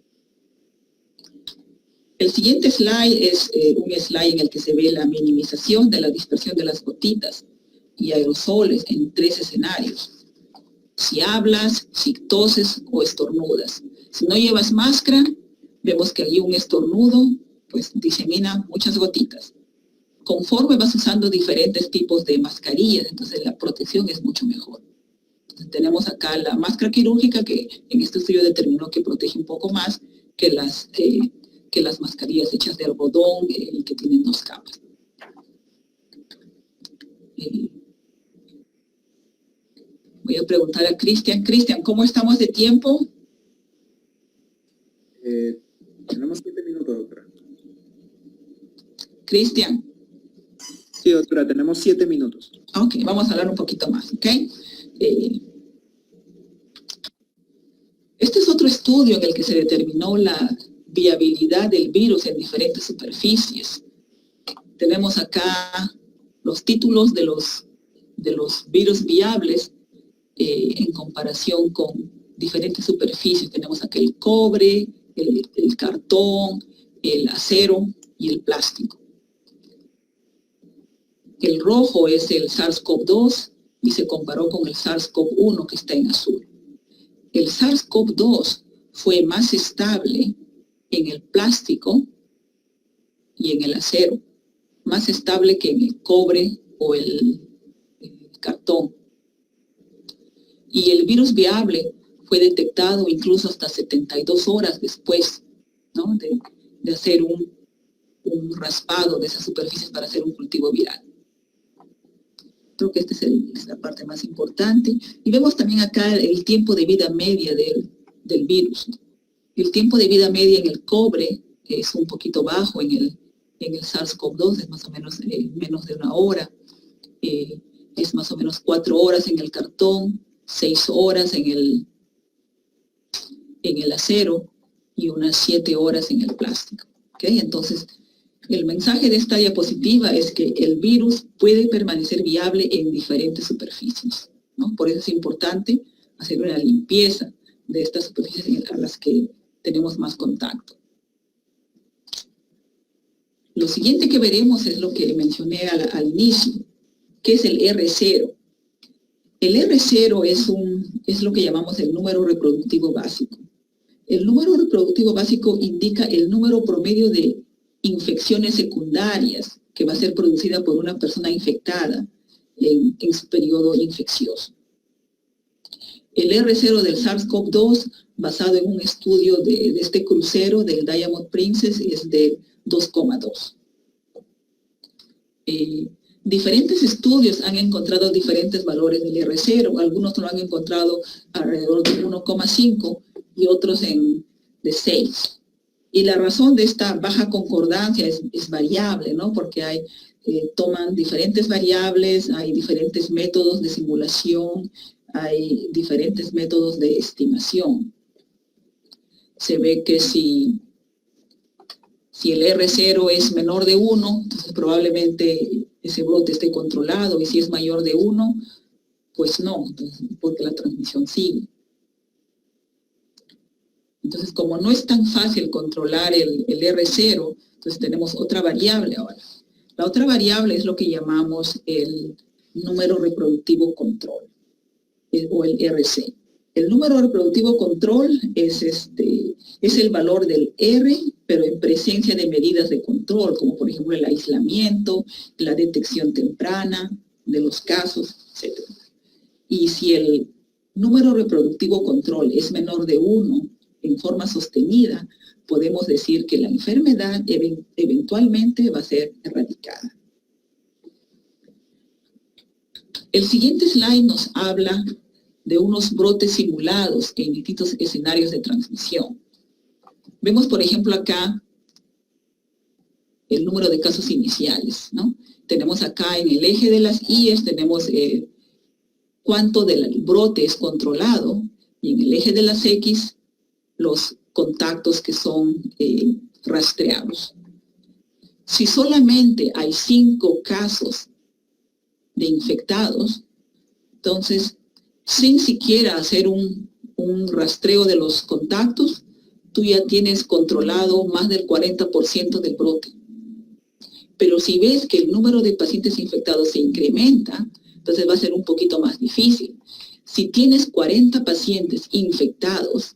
El siguiente slide es un slide en el que se ve la minimización de la dispersión de las gotitas y aerosoles en 3 escenarios. Si hablas, si toses o estornudas. Si no llevas máscara, vemos que allí un estornudo pues disemina muchas gotitas. Conforme vas usando diferentes tipos de mascarillas, entonces la protección es mucho mejor. Entonces, tenemos acá la máscara quirúrgica que en este estudio determinó que protege un poco más que las mascarillas hechas de algodón y que tienen 2 capas. Voy a preguntar a Cristian. Cristian, ¿cómo estamos de tiempo? Tenemos 7 minutos, doctora. Cristian. Sí, doctora, tenemos 7 minutos. Ok, vamos a hablar un poquito más, ¿ok? Este es otro estudio en el que se determinó la viabilidad del virus en diferentes superficies. Tenemos acá los títulos de los virus viables en comparación con diferentes superficies. Tenemos acá el cobre, el cartón, el acero y el plástico. El rojo es el SARS-CoV-2 y se comparó con el SARS-CoV-1 que está en azul. El SARS-CoV-2 fue más estable en el plástico y en el acero, más estable que en el cobre o el cartón. Y el virus viable fue detectado incluso hasta 72 horas después, ¿no? de hacer un raspado de esas superficies para hacer un cultivo viral. Creo que esta es la parte más importante. Y vemos también acá el tiempo de vida media del virus. El tiempo de vida media en el cobre es un poquito bajo, en el SARS-CoV-2 es más o menos menos de 1 hora. Es más o menos 4 horas en el cartón, 6 horas en el acero y unas 7 horas en el plástico. ¿Okay? Entonces, el mensaje de esta diapositiva es que el virus puede permanecer viable en diferentes superficies, ¿no? Por eso es importante hacer una limpieza de estas superficies a las que tenemos más contacto. Lo siguiente que veremos es lo que mencioné al inicio, que es el R0. El R0 es lo que llamamos el número reproductivo básico. El número reproductivo básico indica el número promedio de infecciones secundarias que va a ser producida por una persona infectada en su periodo infeccioso. El R0 del SARS-CoV-2, basado en un estudio de este crucero del Diamond Princess, es de 2,2. Diferentes estudios han encontrado diferentes valores del R0. Algunos lo han encontrado alrededor de 1,5 y otros de 6. Y la razón de esta baja concordancia es variable, ¿no? Porque toman diferentes variables, hay diferentes métodos de simulación, hay diferentes métodos de estimación. Se ve que si el R0 es menor de 1, entonces probablemente ese brote esté controlado, y si es mayor de 1, pues no, porque la transmisión sigue. Entonces, como no es tan fácil controlar el R0, entonces tenemos otra variable ahora. La otra variable es lo que llamamos el número reproductivo control. o el RC. El número reproductivo control es el valor del R, pero en presencia de medidas de control, como por ejemplo el aislamiento, la detección temprana de los casos, etc. Y si el número reproductivo control es menor de 1 en forma sostenida, podemos decir que la enfermedad eventualmente va a ser erradicada. El siguiente slide nos habla de unos brotes simulados en distintos escenarios de transmisión. Vemos, por ejemplo, acá el número de casos iniciales, ¿no? Tenemos acá en el eje de las I's, tenemos cuánto del brote es controlado, y en el eje de las X, los contactos que son rastreados. Si solamente hay 5 casos de infectados, entonces, sin siquiera hacer un rastreo de los contactos, tú ya tienes controlado más del 40% del brote. Pero si ves que el número de pacientes infectados se incrementa, entonces va a ser un poquito más difícil. Si tienes 40 pacientes infectados,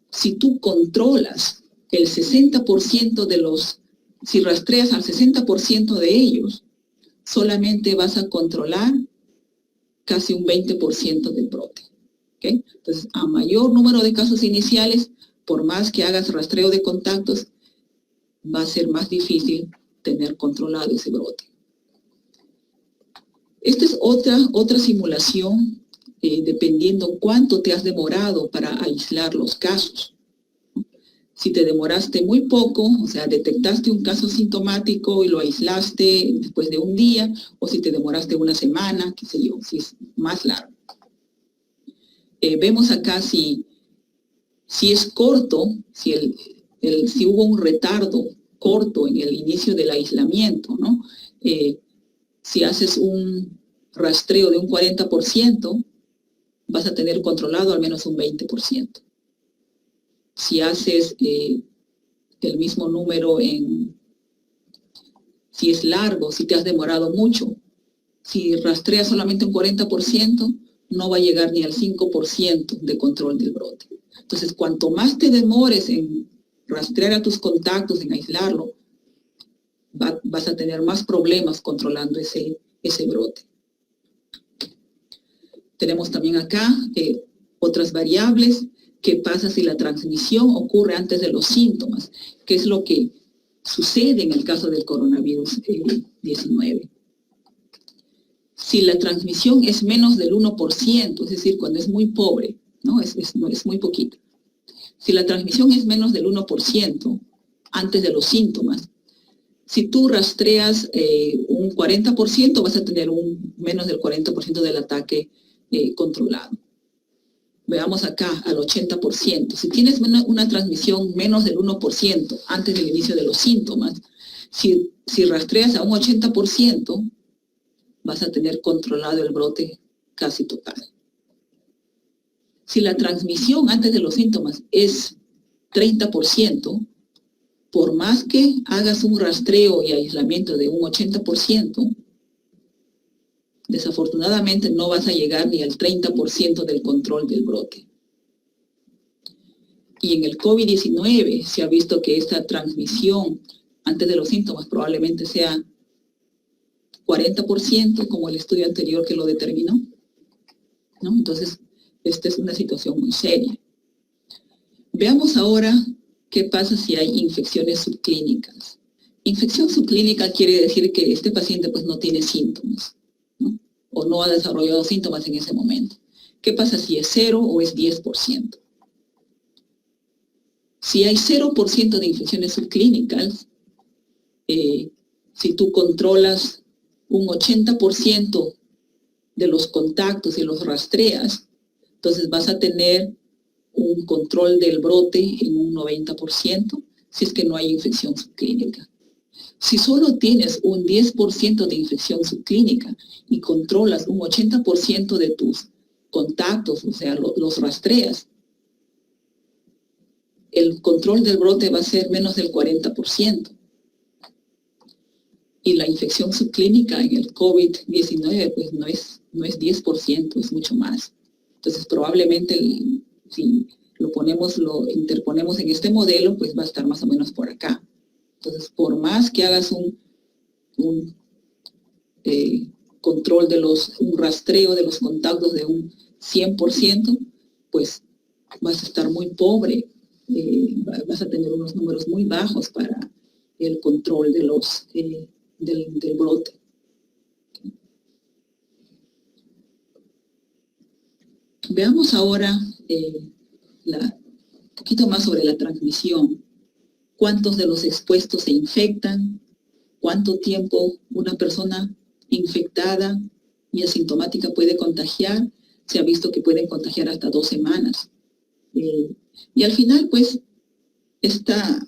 si tú controlas el 60% de los, si rastreas al 60% de ellos, solamente vas a controlar casi un 20% del brote. ¿Okay? Entonces, a mayor número de casos iniciales, por más que hagas rastreo de contactos, va a ser más difícil tener controlado ese brote. Esta es otra simulación, dependiendo cuánto te has demorado para aislar los casos. Si te demoraste muy poco, o sea, detectaste un caso sintomático y lo aislaste después de un día, o si te demoraste una semana, qué sé yo, si es más largo. Vemos acá si es corto, si hubo un retardo corto en el inicio del aislamiento, ¿no? Si haces un rastreo de un 40%, vas a tener controlado al menos un 20%. Si haces el mismo número si es largo, si te has demorado mucho, si rastreas solamente un 40%, no va a llegar ni al 5% de control del brote. Entonces, cuanto más te demores en rastrear a tus contactos, en aislarlo, vas a tener más problemas controlando ese brote. Tenemos también acá otras variables. ¿Qué pasa si la transmisión ocurre antes de los síntomas? ¿Qué es lo que sucede en el caso del coronavirus 19? Si la transmisión es menos del 1%, es decir, cuando es muy pobre, ¿no? Es muy poquita. Si la transmisión es menos del 1% antes de los síntomas, si tú rastreas un 40%, vas a tener menos del 40% del ataque controlado. Veamos acá al 80%. Si tienes una transmisión menos del 1% antes del inicio de los síntomas, si rastreas a un 80%, vas a tener controlado el brote casi total. Si la transmisión antes de los síntomas es 30%, por más que hagas un rastreo y aislamiento de un 80%, desafortunadamente no vas a llegar ni al 30% del control del brote. Y en el COVID-19 se ha visto que esta transmisión antes de los síntomas probablemente sea 40%, como el estudio anterior que lo determinó, ¿no? Entonces, esta es una situación muy seria. Veamos ahora qué pasa si hay infecciones subclínicas. Infección subclínica quiere decir que este paciente pues no tiene síntomas, ¿no? O no ha desarrollado síntomas en ese momento. ¿Qué pasa si es 0 o es 10%? Si hay 0% de infecciones subclínicas, si tú controlas un 80% de los contactos y los rastreas, entonces vas a tener un control del brote en un 90%, si es que no hay infección subclínica. Si solo tienes un 10% de infección subclínica y controlas un 80% de tus contactos, o sea, los rastreas, el control del brote va a ser menos del 40%. Y la infección subclínica en el COVID-19 pues no es 10%, es mucho más. Entonces, probablemente, si lo interponemos en este modelo, pues va a estar más o menos por acá. Entonces, por más que hagas un control un rastreo de los contactos de un 100%, pues vas a estar muy pobre, vas a tener unos números muy bajos para el control de del brote. Veamos ahora un poquito más sobre la transmisión. ¿Cuántos de los expuestos se infectan? ¿Cuánto tiempo una persona infectada y asintomática puede contagiar? Se ha visto que pueden contagiar hasta 2 semanas. Y al final, pues, esta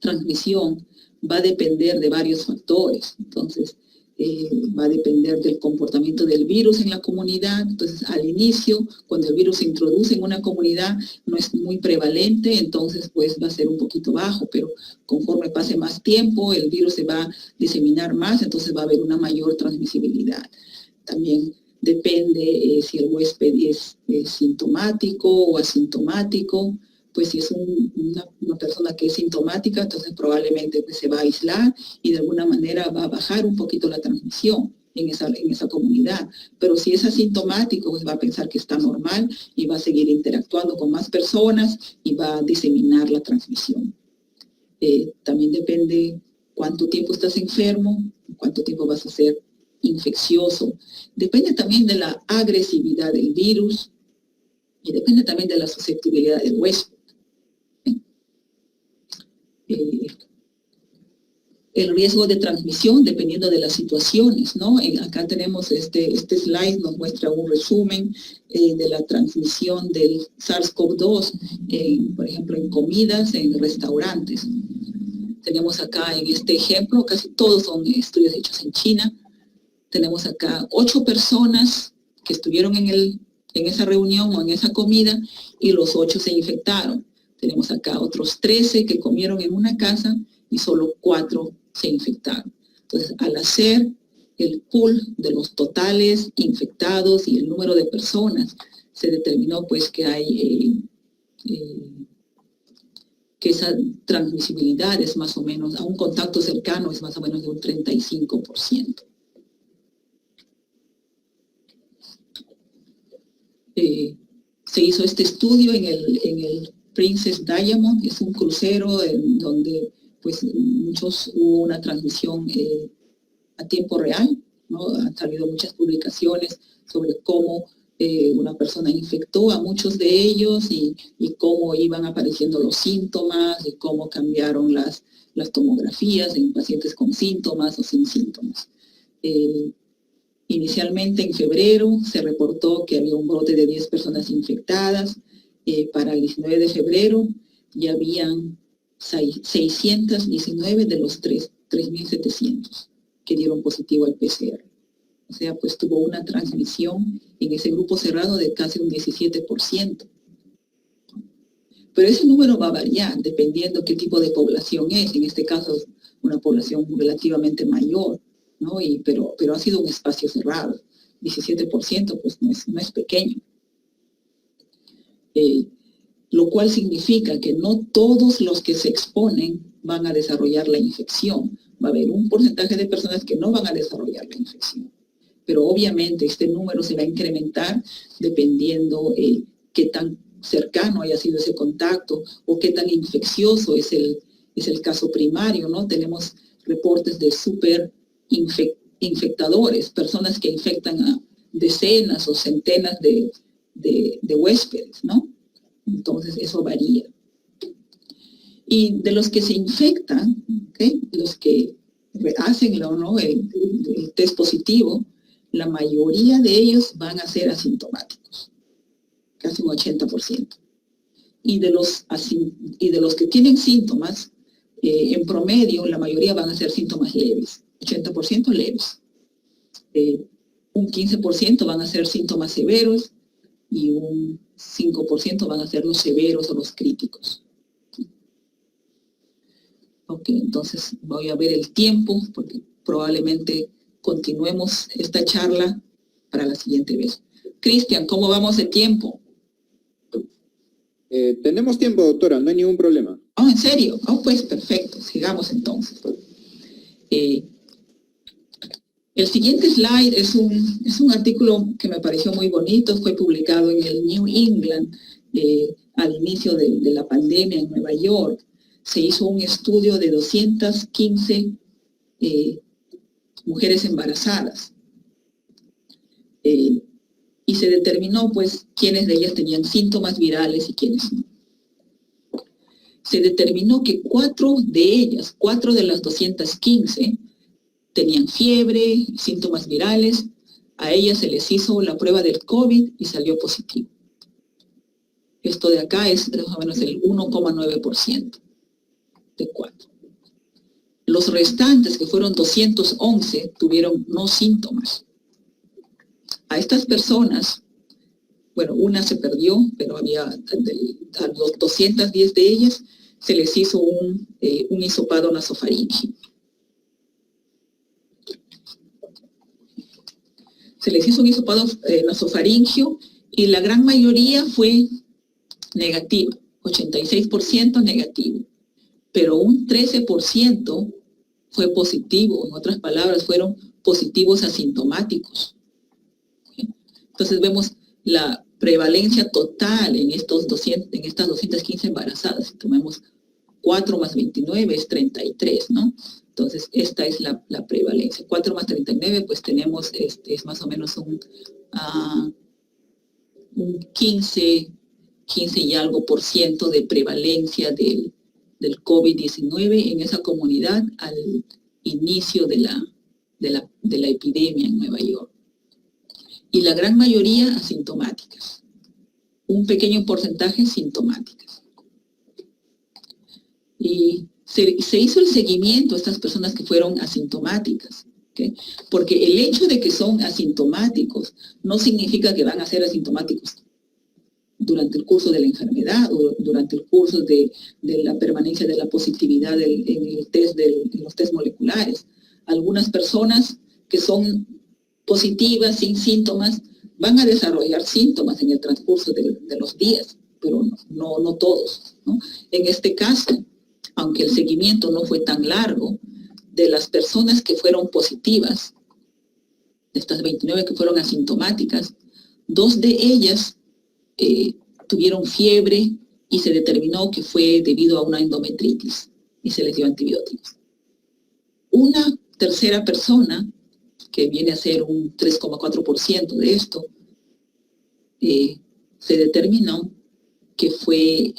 transmisión va a depender de varios factores. Entonces, va a depender del comportamiento del virus en la comunidad. Entonces, al inicio, cuando el virus se introduce en una comunidad, no es muy prevalente, entonces pues va a ser un poquito bajo, pero conforme pase más tiempo, el virus se va a diseminar más, entonces va a haber una mayor transmisibilidad. También depende si el huésped es sintomático o asintomático. Pues si es una persona que es sintomática, entonces probablemente pues, se va a aislar y de alguna manera va a bajar un poquito la transmisión en esa comunidad. Pero si es asintomático, pues va a pensar que está normal y va a seguir interactuando con más personas y va a diseminar la transmisión. También depende cuánto tiempo estás enfermo, cuánto tiempo vas a ser infeccioso. Depende también de la agresividad del virus y depende también de la susceptibilidad del huésped. El riesgo de transmisión dependiendo de las situaciones, ¿no? Acá tenemos este slide, nos muestra un resumen de la transmisión del SARS-CoV-2, por ejemplo, en comidas, en restaurantes. Tenemos acá en este ejemplo, casi todos son estudios hechos en China. Tenemos acá 8 personas que estuvieron en esa reunión o en esa comida y los 8 se infectaron. Tenemos acá otros 13 que comieron en una casa y solo 4 se infectaron. Entonces, al hacer el pool de los totales infectados y el número de personas, se determinó pues que hay que esa transmisibilidad es más o menos, a un contacto cercano es más o menos de un 35%. Se hizo este estudio en el Princess Diamond, es un crucero en donde pues hubo una transmisión a tiempo real, ¿no? Han salido muchas publicaciones sobre cómo una persona infectó a muchos de ellos y cómo iban apareciendo los síntomas y cómo cambiaron las tomografías en pacientes con síntomas o sin síntomas. Inicialmente en febrero se reportó que había un brote de 10 personas infectadas. Para el 19 de febrero ya habían 619 de los 3.700 que dieron positivo al PCR. O sea, pues tuvo una transmisión en ese grupo cerrado de casi un 17%. Pero ese número va a variar dependiendo qué tipo de población es. En este caso, una población relativamente mayor, ¿no? Pero ha sido un espacio cerrado. 17% pues no es pequeño. Lo cual significa que no todos los que se exponen van a desarrollar la infección. Va a haber un porcentaje de personas que no van a desarrollar la infección. Pero obviamente este número se va a incrementar dependiendo qué tan cercano haya sido ese contacto o qué tan infeccioso es el caso primario, ¿no? Tenemos reportes de infectadores, personas que infectan a decenas o centenas de huéspedes, ¿no? Entonces eso varía. Y de los que se infectan, ¿okay? Los que hacen el test positivo, la mayoría de ellos van a ser asintomáticos, casi un 80%. Y de los que tienen síntomas, en promedio, la mayoría van a ser síntomas leves, 80% leves. Un 15% van a ser síntomas severos y un 5% van a ser los severos o los críticos. Ok, entonces voy a ver el tiempo, porque probablemente continuemos esta charla para la siguiente vez. Cristian, ¿cómo vamos de tiempo? Tenemos tiempo, doctora, no hay ningún problema. Oh, ¿en serio? Oh, pues perfecto, sigamos entonces. El siguiente slide es un artículo que me pareció muy bonito, fue publicado en el New England al inicio de la pandemia en Nueva York. Se hizo un estudio de 215 mujeres embarazadas y se determinó pues quiénes de ellas tenían síntomas virales y quiénes no. Se determinó que 4 de las 215 tenían fiebre, síntomas virales. A ellas se les hizo la prueba del COVID y salió positivo. Esto de acá es más o menos el 1,9% de 4. Los restantes, que fueron 211, tuvieron no síntomas. A estas personas, bueno, una se perdió, pero a los 210 de ellas se les hizo un hisopado nasofaríngeo. Se les hizo un hisopado nasofaríngeo y la gran mayoría fue negativa, 86% negativo, pero un 13% fue positivo, en otras palabras, fueron positivos asintomáticos. Entonces vemos la prevalencia total en estas 215 embarazadas. Si tomemos 4 más 29 es 33, ¿no? Entonces, esta es la prevalencia. 4 más 39, pues tenemos, es más o menos un 15 y algo por ciento de prevalencia del COVID-19 en esa comunidad al inicio de la epidemia en Nueva York. Y la gran mayoría asintomáticas. Un pequeño porcentaje sintomáticas. Y se hizo el seguimiento a estas personas que fueron asintomáticas, ¿okay? Porque el hecho de que son asintomáticos no significa que van a ser asintomáticos durante el curso de la enfermedad o durante el curso de la permanencia de la positividad en los test moleculares. Algunas personas que son positivas, sin síntomas, van a desarrollar síntomas en el transcurso de los días, pero no todos, ¿no? En este caso, aunque el seguimiento no fue tan largo, de las personas que fueron positivas, de estas 29 que fueron asintomáticas, 2 de ellas tuvieron fiebre y se determinó que fue debido a una endometritis y se les dio antibióticos. Una tercera persona, que viene a ser un 3,4% de esto, se determinó que fue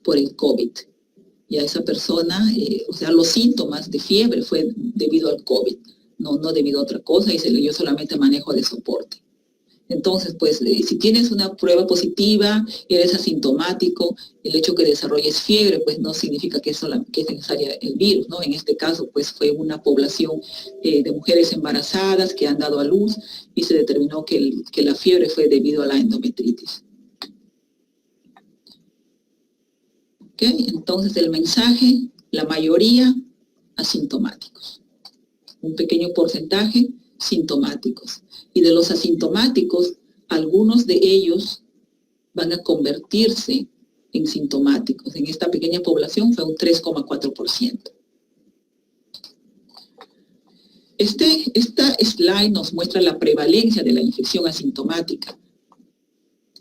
por el COVID. Y a esa persona, o sea, los síntomas de fiebre fue debido al COVID, no debido a otra cosa, y se le dio solamente manejo de soporte. Entonces, pues, si tienes una prueba positiva y eres asintomático, el hecho que desarrolles fiebre, pues, no significa que es necesaria el virus, ¿no? En este caso, pues, fue una población de mujeres embarazadas que han dado a luz y se determinó que la fiebre fue debido a la endometritis. ¿Ok? Entonces, el mensaje, la mayoría asintomáticos. Un pequeño porcentaje sintomáticos. Y de los asintomáticos, algunos de ellos van a convertirse en sintomáticos. En esta pequeña población fue un 3,4%. Esta slide nos muestra la prevalencia de la infección asintomática.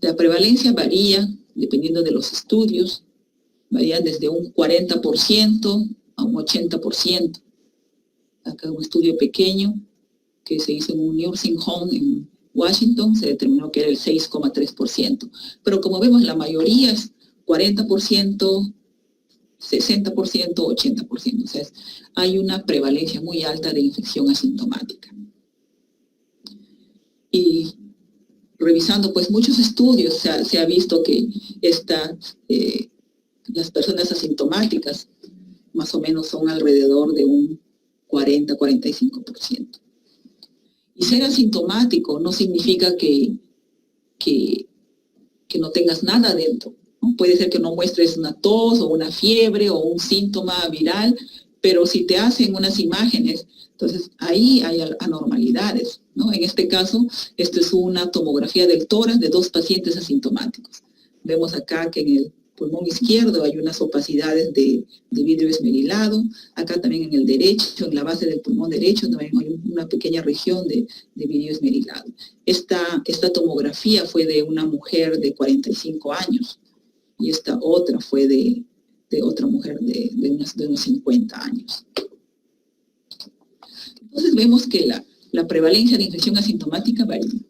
La prevalencia varía, dependiendo de los estudios, varía desde un 40% a un 80%. Acá un estudio pequeño que se hizo en un nursing home en Washington, se determinó que era el 6,3%. Pero como vemos, la mayoría es 40%, 60%, 80%. O sea, hay una prevalencia muy alta de infección asintomática. Y revisando pues muchos estudios, se ha visto que las personas asintomáticas más o menos son alrededor de un 40-45%. Y ser asintomático no significa que no tengas nada dentro, ¿no? Puede ser que no muestres una tos o una fiebre o un síntoma viral, Pero si te hacen unas imágenes, entonces ahí hay anormalidades, ¿no? En este caso, esto es una tomografía del tórax de 2 pacientes asintomáticos. Vemos acá que en el pulmón izquierdo hay unas opacidades de vidrio esmerilado. Acá también en el derecho, en la base del pulmón derecho, también hay una pequeña región de vidrio esmerilado. Esta tomografía fue de una mujer de 45 años y esta otra fue de otra mujer de unos 50 años. Entonces vemos que la prevalencia de infección asintomática varía.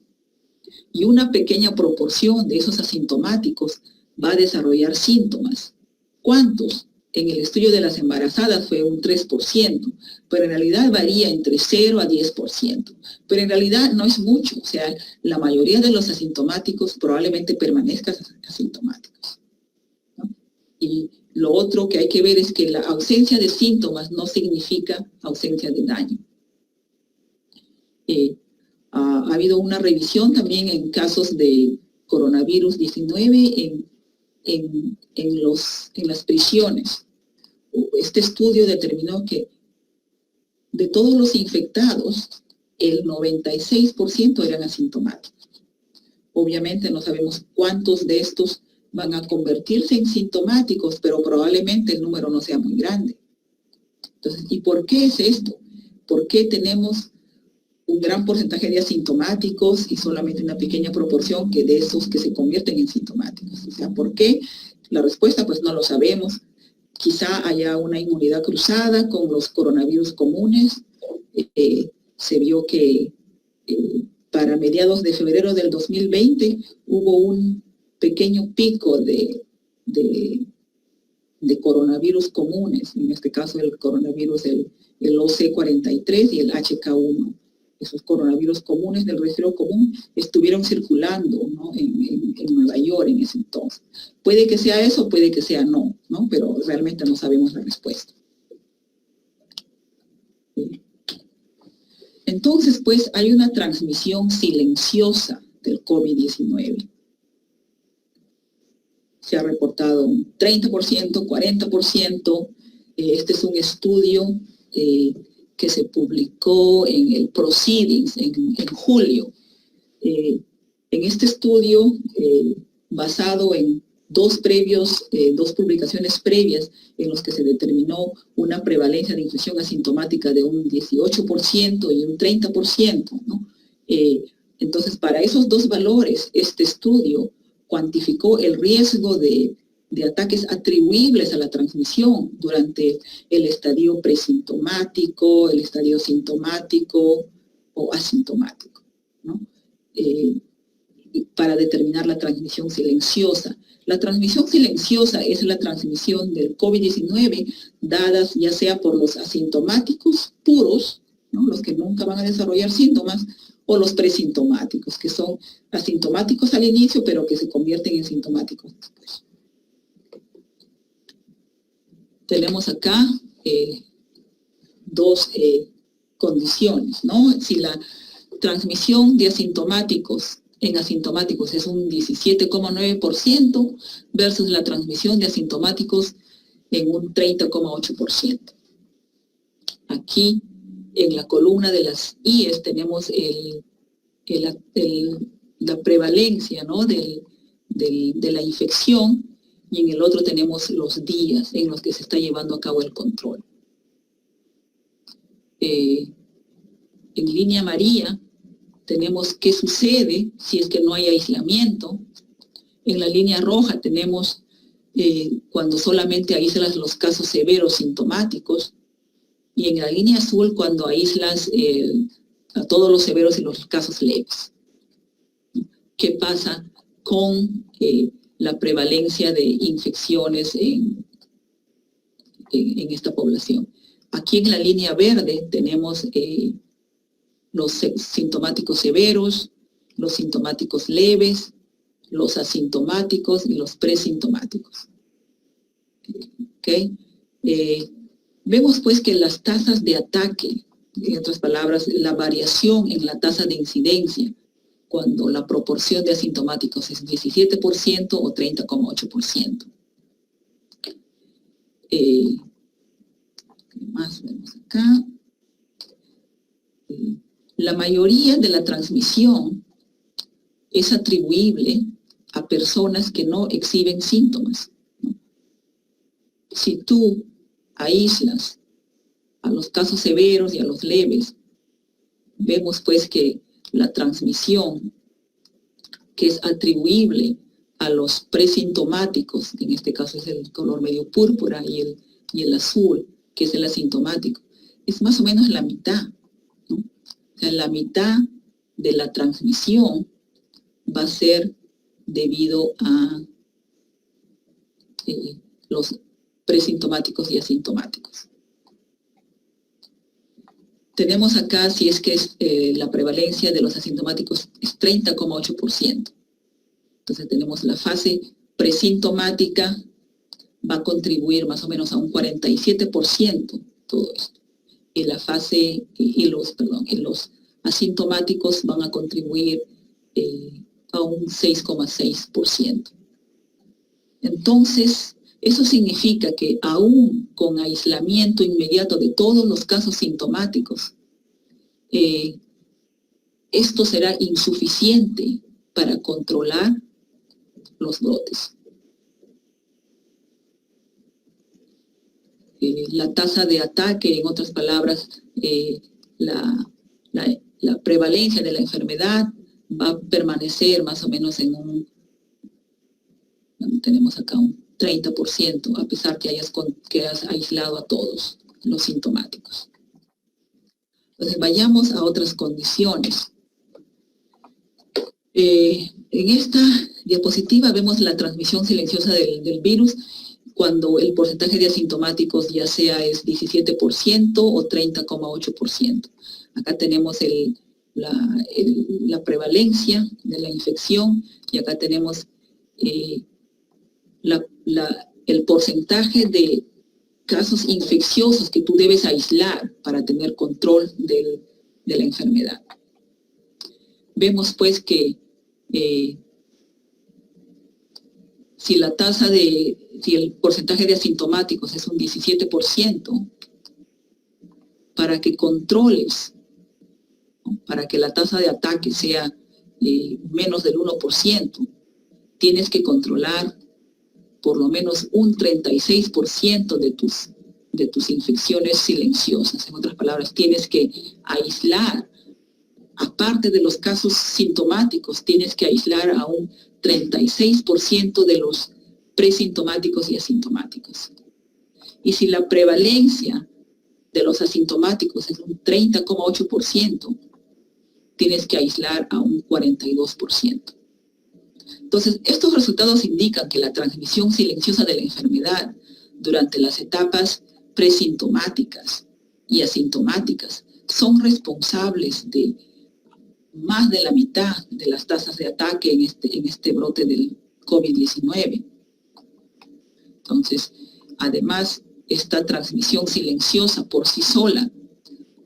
Y una pequeña proporción de esos asintomáticos va a desarrollar síntomas. ¿Cuántos? En el estudio de las embarazadas fue un 3%, pero en realidad varía entre 0 a 10%. Pero en realidad no es mucho, o sea, la mayoría de los asintomáticos probablemente permanezcan asintomáticos, ¿no? Y lo otro que hay que ver es que la ausencia de síntomas no significa ausencia de daño. Ha habido una revisión también en casos de coronavirus 19 en las prisiones. Este estudio determinó que de todos los infectados, el 96% eran asintomáticos. Obviamente no sabemos cuántos de estos van a convertirse en sintomáticos, pero probablemente el número no sea muy grande. Entonces, ¿y por qué es esto? ¿Por qué tenemos un gran porcentaje de asintomáticos y solamente una pequeña proporción de esos que se convierten en sintomáticos? O sea, ¿por qué? La respuesta, pues no lo sabemos. Quizá haya una inmunidad cruzada con los coronavirus comunes. Se vio que para mediados de febrero del 2020 hubo un pequeño pico de coronavirus comunes, en este caso el coronavirus, el OC43 y el HK1. Esos coronavirus comunes del resfriado común estuvieron circulando, ¿no? en Nueva York en ese entonces. Puede que sea eso, puede que sea no, pero realmente no sabemos la respuesta. Entonces, pues, hay una transmisión silenciosa del COVID-19. Se ha reportado un 30%, 40%. Este es un estudio que se publicó en el Proceedings en julio. En este estudio, basado en dos publicaciones previas en los que se determinó una prevalencia de infección asintomática de un 18% y un 30%, ¿no? Entonces, para esos dos valores, este estudio cuantificó el riesgo de ataques atribuibles a la transmisión durante el estadio presintomático, el estadio sintomático o asintomático, ¿no? Para determinar la transmisión silenciosa. La transmisión silenciosa es la transmisión del COVID-19 dadas ya sea por los asintomáticos puros, ¿no? Los que nunca van a desarrollar síntomas, o los presintomáticos, que son asintomáticos al inicio, pero que se convierten en sintomáticos después. Tenemos acá dos condiciones, ¿no? Si la transmisión de asintomáticos en asintomáticos es un 17,9% versus la transmisión de asintomáticos en un 30,8%. Aquí en la columna de las IES tenemos la prevalencia, ¿no? de la infección, y en el otro tenemos los días en los que se está llevando a cabo el control. En línea amarilla tenemos qué sucede si es que no hay aislamiento. En la línea roja tenemos cuando solamente aíslas los casos severos sintomáticos, y en la línea azul cuando aíslas a todos los severos y los casos leves. ¿Qué pasa con la prevalencia de infecciones en esta población? Aquí en la línea verde tenemos los sintomáticos severos, los sintomáticos leves, los asintomáticos y los presintomáticos. ¿Okay? Vemos pues que las tasas de ataque, en otras palabras, la variación en la tasa de incidencia, cuando la proporción de asintomáticos es 17% o 30,8%. más vemos acá? La mayoría de la transmisión es atribuible a personas que no exhiben síntomas, ¿no? Si tú aíslas a los casos severos y a los leves, vemos pues que la transmisión que es atribuible a los presintomáticos, que en este caso es el color medio púrpura y el azul, que es el asintomático, es más o menos la mitad, ¿no? O sea, la mitad de la transmisión va a ser debido a los presintomáticos y asintomáticos. Tenemos acá, si es que la prevalencia de los asintomáticos es 30,8%. Entonces tenemos la fase presintomática, va a contribuir más o menos a un 47% todo esto. Y la fase, y los asintomáticos van a contribuir a un 6,6%. Entonces, eso significa que aún con aislamiento inmediato de todos los casos sintomáticos, esto será insuficiente para controlar los brotes. La tasa de ataque, en otras palabras, la prevalencia de la enfermedad va a permanecer más o menos en tenemos acá un 30%, a pesar que has aislado a todos los sintomáticos. Entonces, vayamos a otras condiciones. En esta diapositiva vemos la transmisión silenciosa del virus cuando el porcentaje de asintomáticos ya sea es 17% o 30,8%. Acá tenemos la prevalencia de la infección y acá tenemos el porcentaje de casos infecciosos que tú debes aislar para tener control de la enfermedad. Vemos pues que si el porcentaje de asintomáticos es un 17%, para que controles, ¿no?, para que la tasa de ataque sea menos del 1%, tienes que controlar por lo menos un 36% de tus infecciones silenciosas. En otras palabras, tienes que aislar, aparte de los casos sintomáticos, tienes que aislar a un 36% de los presintomáticos y asintomáticos. Y si la prevalencia de los asintomáticos es un 30,8%, tienes que aislar a un 42%. Entonces, estos resultados indican que la transmisión silenciosa de la enfermedad durante las etapas presintomáticas y asintomáticas son responsables de más de la mitad de las tasas de ataque en este brote del COVID-19. Entonces, además, esta transmisión silenciosa por sí sola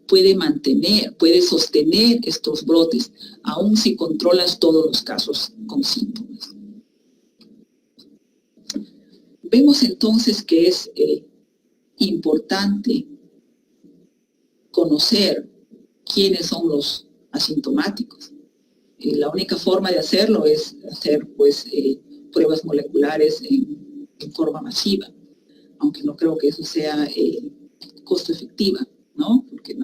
puede sostener estos brotes, aun si controlas todos los casos con síntomas. Vemos entonces que es importante conocer quiénes son los asintomáticos. La única forma de hacerlo es hacer pues pruebas moleculares en forma masiva, aunque no creo que eso sea costo efectiva, ¿no? Porque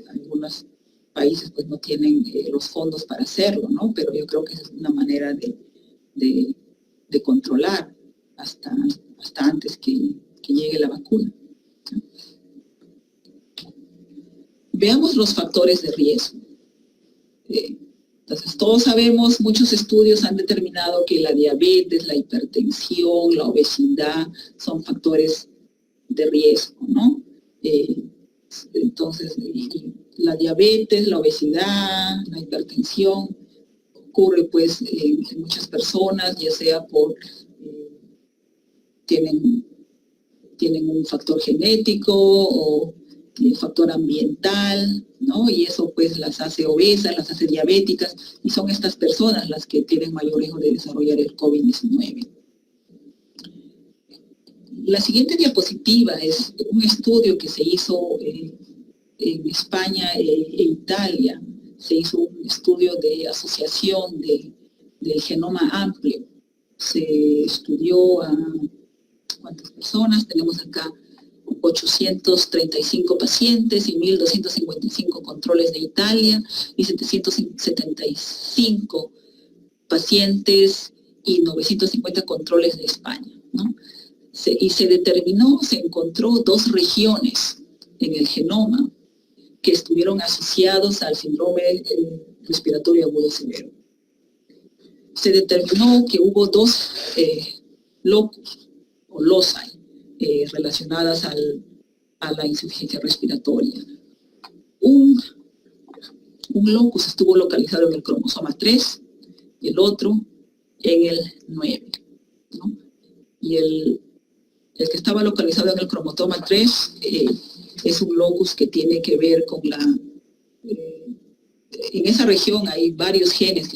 algunos países pues no tienen los fondos para hacerlo, ¿no? Pero yo creo que es una manera de controlar hasta antes que llegue la vacuna, ¿no? Veamos los factores de riesgo. Entonces, todos sabemos, muchos estudios han determinado que la diabetes, la hipertensión, la obesidad son factores de riesgo, ¿no? Entonces, la diabetes, la obesidad, la hipertensión ocurre pues en muchas personas, ya sea por tienen un factor genético o factor ambiental, ¿no? Y eso pues las hace obesas, las hace diabéticas, y son estas personas las que tienen mayor riesgo de desarrollar el COVID-19. La siguiente diapositiva es un estudio que se hizo en España e Italia. Se hizo un estudio de asociación del genoma amplio. Se estudió a ¿cuántas personas? Tenemos acá 835 pacientes y 1.255 controles de Italia y 775 pacientes y 950 controles de España, ¿no? Y se encontró 2 regiones en el genoma que estuvieron asociados al síndrome respiratorio agudo severo. Se determinó que hubo 2 locus o loci relacionadas a la insuficiencia respiratoria. Un locus estuvo localizado en el cromosoma 3 y el otro en el 9, ¿no? Y el que estaba localizado en el cromosoma 3 es un locus que tiene que ver con en esa región hay varios genes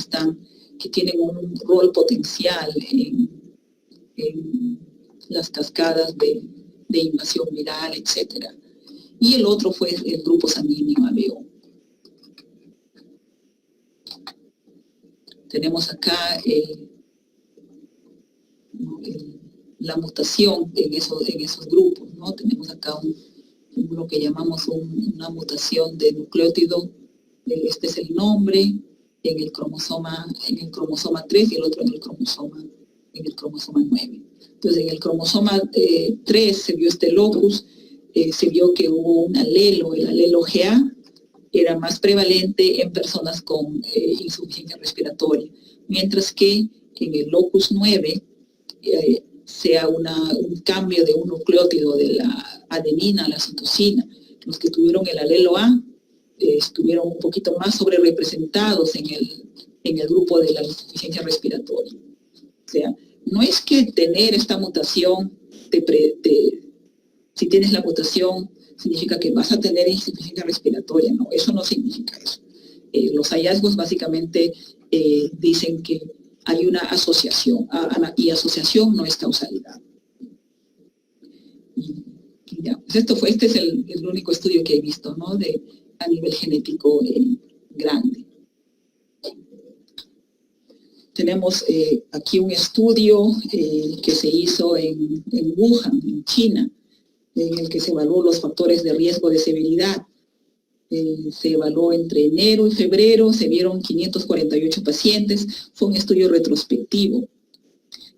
que tienen un rol potencial en las cascadas de invasión viral, etc. Y el otro fue el grupo sanguíneo ABO. Tenemos acá la mutación en esos grupos, ¿no? Tenemos acá lo que llamamos una mutación de nucleótido, este es el nombre, en el cromosoma 3 y el otro en el cromosoma 9. Entonces, en el cromosoma 3 se vio este locus, se vio que hubo un alelo, el alelo GA, era más prevalente en personas con insuficiencia respiratoria, mientras que en el locus 9 sea un cambio de un nucleótido de la adenina a la citosina. Los que tuvieron el alelo A estuvieron un poquito más sobrerepresentados en el grupo de la insuficiencia respiratoria. O sea, no es que tener esta mutación, si tienes la mutación, significa que vas a tener insuficiencia respiratoria. No, eso no significa eso. Los hallazgos básicamente dicen que hay una asociación, y asociación no es causalidad. Ya, pues este es el único estudio que he visto, ¿no? A nivel genético grande. Tenemos aquí un estudio que se hizo en Wuhan, en China, en el que se evaluó los factores de riesgo de severidad. Se evaluó entre enero y febrero, se vieron 548 pacientes, fue un estudio retrospectivo.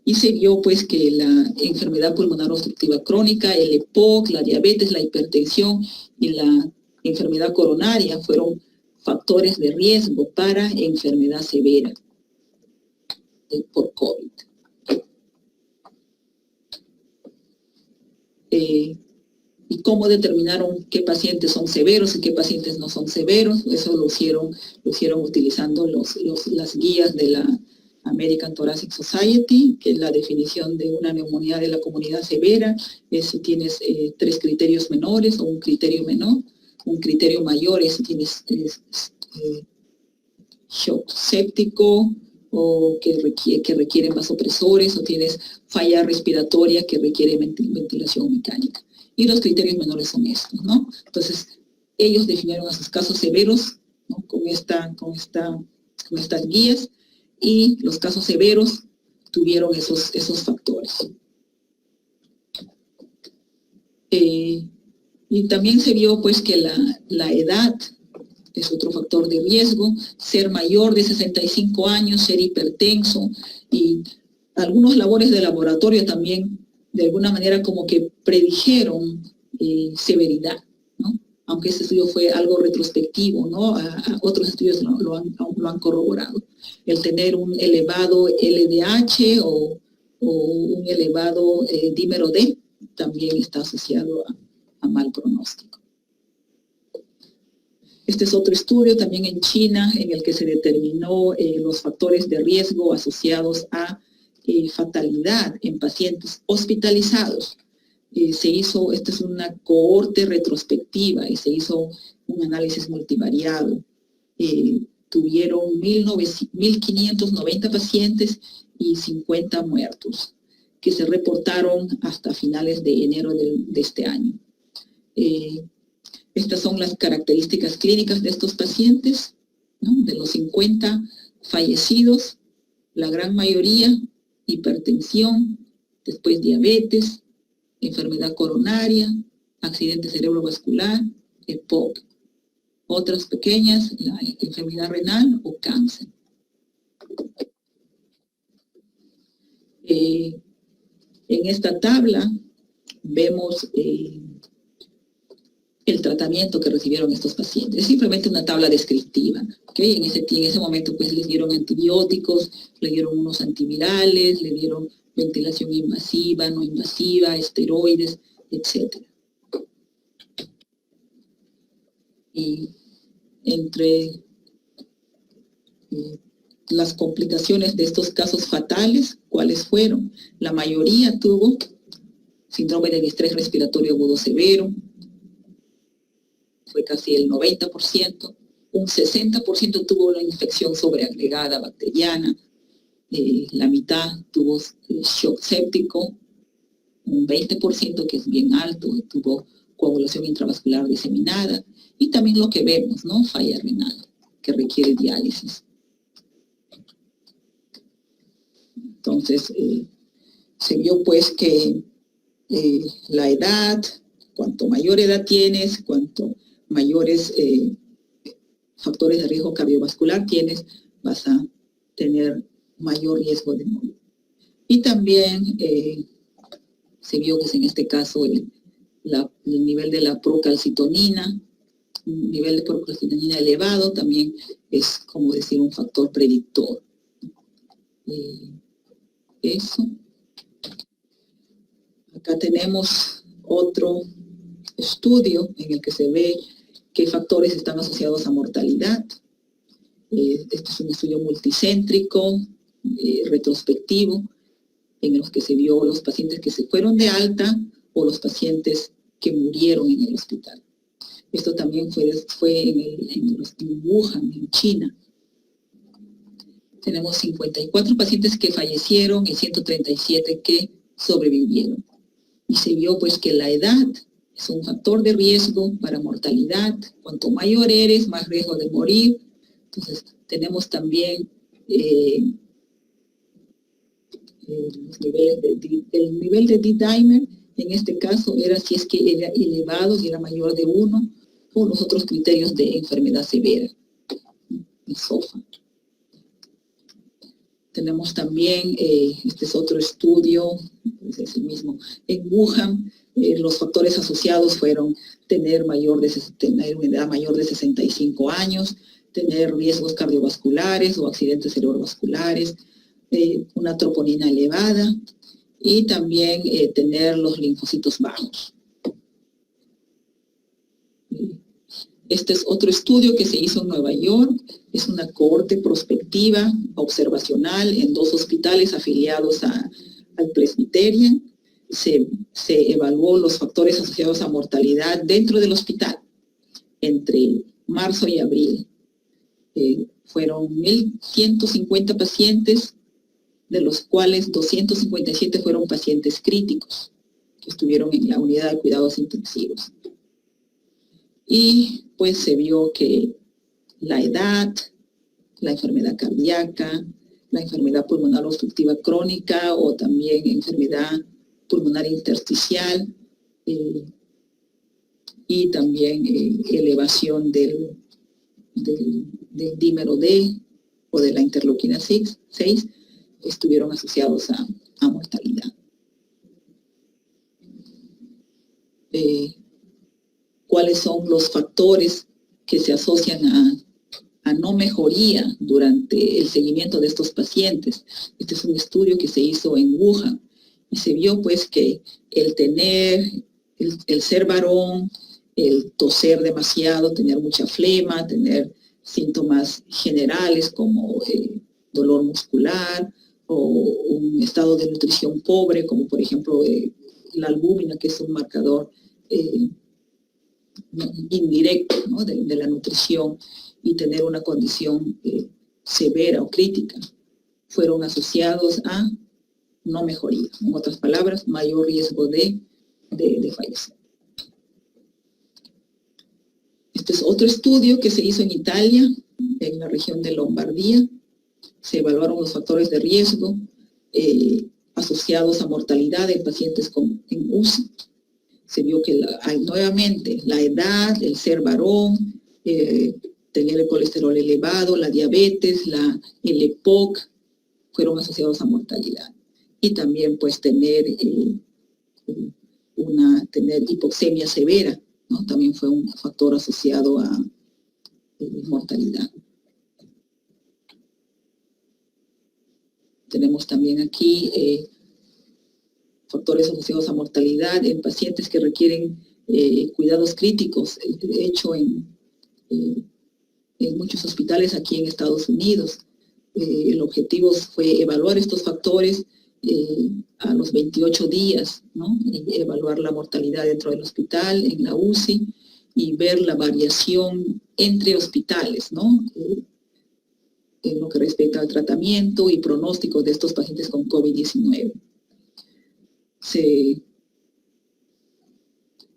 Y se vio pues que la enfermedad pulmonar obstructiva crónica, el EPOC, la diabetes, la hipertensión y la enfermedad coronaria fueron factores de riesgo para enfermedad severa por COVID. ¿Y cómo determinaron qué pacientes son severos y qué pacientes no son severos? Eso lo hicieron utilizando las guías de la American Thoracic Society, que es la definición de una neumonía de la comunidad severa, es si tienes 3 criterios menores o un criterio menor. Un criterio mayor es si tienes shock séptico o que requieren vasopresores, o tienes falla respiratoria que requiere ventilación mecánica. Y los criterios menores son estos, ¿no? Entonces, ellos definieron a sus casos severos, ¿no? con estas guías, y los casos severos tuvieron esos factores. Y también se vio pues que la edad es otro factor de riesgo, ser mayor de 65 años, ser hipertenso, y algunos labores de laboratorio también de alguna manera como que predijeron severidad, ¿no? Aunque este estudio fue algo retrospectivo, ¿no? A otros estudios lo han corroborado. El tener un elevado LDH o un elevado dímero D también está asociado a mal pronóstico. Este es otro estudio también en China en el que se determinó los factores de riesgo asociados a fatalidad en pacientes hospitalizados. Esta es una cohorte retrospectiva y se hizo un análisis multivariado. Tuvieron 1.590 pacientes y 50 muertos. que se reportaron hasta finales de enero de este año. Estas son las características clínicas de estos pacientes, ¿no? De los 50 fallecidos, la gran mayoría hipertensión, después diabetes, enfermedad coronaria, accidente cerebrovascular, EPOC. Otras pequeñas, la enfermedad renal o cáncer. En esta tabla vemos el tratamiento que recibieron estos pacientes. Es simplemente una tabla descriptiva. ¿Okay? En ese momento pues les dieron antibióticos, le dieron unos antivirales, le dieron ventilación invasiva, no invasiva, esteroides, etc. Y entre las complicaciones de estos casos fatales, ¿cuáles fueron? La mayoría tuvo síndrome de estrés respiratorio agudo severo, fue casi el 90%, un 60% tuvo una infección sobreagregada bacteriana, la mitad tuvo shock séptico, un 20%, que es bien alto, tuvo coagulación intravascular diseminada, y también lo que vemos, ¿no? Falla renal, que requiere diálisis. Entonces, se vio pues que la edad, cuanto mayor edad tienes, cuanto mayores factores de riesgo cardiovascular tienes, vas a tener mayor riesgo de morir. Y también se vio que en este caso el nivel de la procalcitonina, un nivel de procalcitonina elevado también es, como decir, un factor predictor. Eso. Acá tenemos otro estudio en el que se ve qué factores están asociados a mortalidad. Este es un estudio multicéntrico, retrospectivo, en los que se vio los pacientes que se fueron de alta o los pacientes que murieron en el hospital. Esto también fue en Wuhan, en China. Tenemos 54 pacientes que fallecieron y 137 que sobrevivieron. Y se vio pues que la edad es un factor de riesgo para mortalidad. Cuanto mayor eres, más riesgo de morir. Entonces, tenemos también el nivel de D-dimer, en este caso, era si es que era elevado, si era mayor de 1, o los otros criterios de enfermedad severa, el SOFA. Tenemos también, este es otro estudio, es el mismo, en Wuhan, los factores asociados fueron tener una edad mayor de 65 años, tener riesgos cardiovasculares o accidentes cerebrovasculares, una troponina elevada y también tener los linfocitos bajos. Este es otro estudio que se hizo en Nueva York, es una cohorte prospectiva, observacional, en 2 hospitales afiliados al Presbyterian. Se evaluó los factores asociados a mortalidad dentro del hospital entre marzo y abril. Fueron 1.150 pacientes, de los cuales 257 fueron pacientes críticos, que estuvieron en la unidad de cuidados intensivos. Y pues se vio que la edad, la enfermedad cardíaca, la enfermedad pulmonar obstructiva crónica o también enfermedad pulmonar intersticial y también elevación del dímero D o de la interleuquina 6 estuvieron asociados a mortalidad. ¿Cuáles son los factores que se asocian a no mejoría durante el seguimiento de estos pacientes? Este es un estudio que se hizo en Wuhan y se vio pues que el ser varón, el toser demasiado, tener mucha flema, tener síntomas generales como dolor muscular o un estado de nutrición pobre, como por ejemplo la albúmina, que es un marcador indirecto, ¿no? de la nutrición, y tener una condición severa o crítica, fueron asociados a no mejoría. En otras palabras, mayor riesgo de fallecer. Este es otro estudio que se hizo en Italia, en la región de Lombardía. Se evaluaron los factores de riesgo asociados a mortalidad en pacientes en UCI. Se vio que nuevamente la edad, el ser varón, tener el colesterol elevado, la diabetes, el EPOC, fueron asociados a mortalidad. Y también pues tener hipoxemia severa, ¿no? También fue un factor asociado a mortalidad. Tenemos también aquí factores asociados a mortalidad en pacientes que requieren cuidados críticos. De hecho, en muchos hospitales aquí en Estados Unidos, el objetivo fue evaluar estos factores a los 28 días, ¿no? Evaluar la mortalidad dentro del hospital, en la UCI, y ver la variación entre hospitales, ¿no? En lo que respecta al tratamiento y pronóstico de estos pacientes con COVID-19.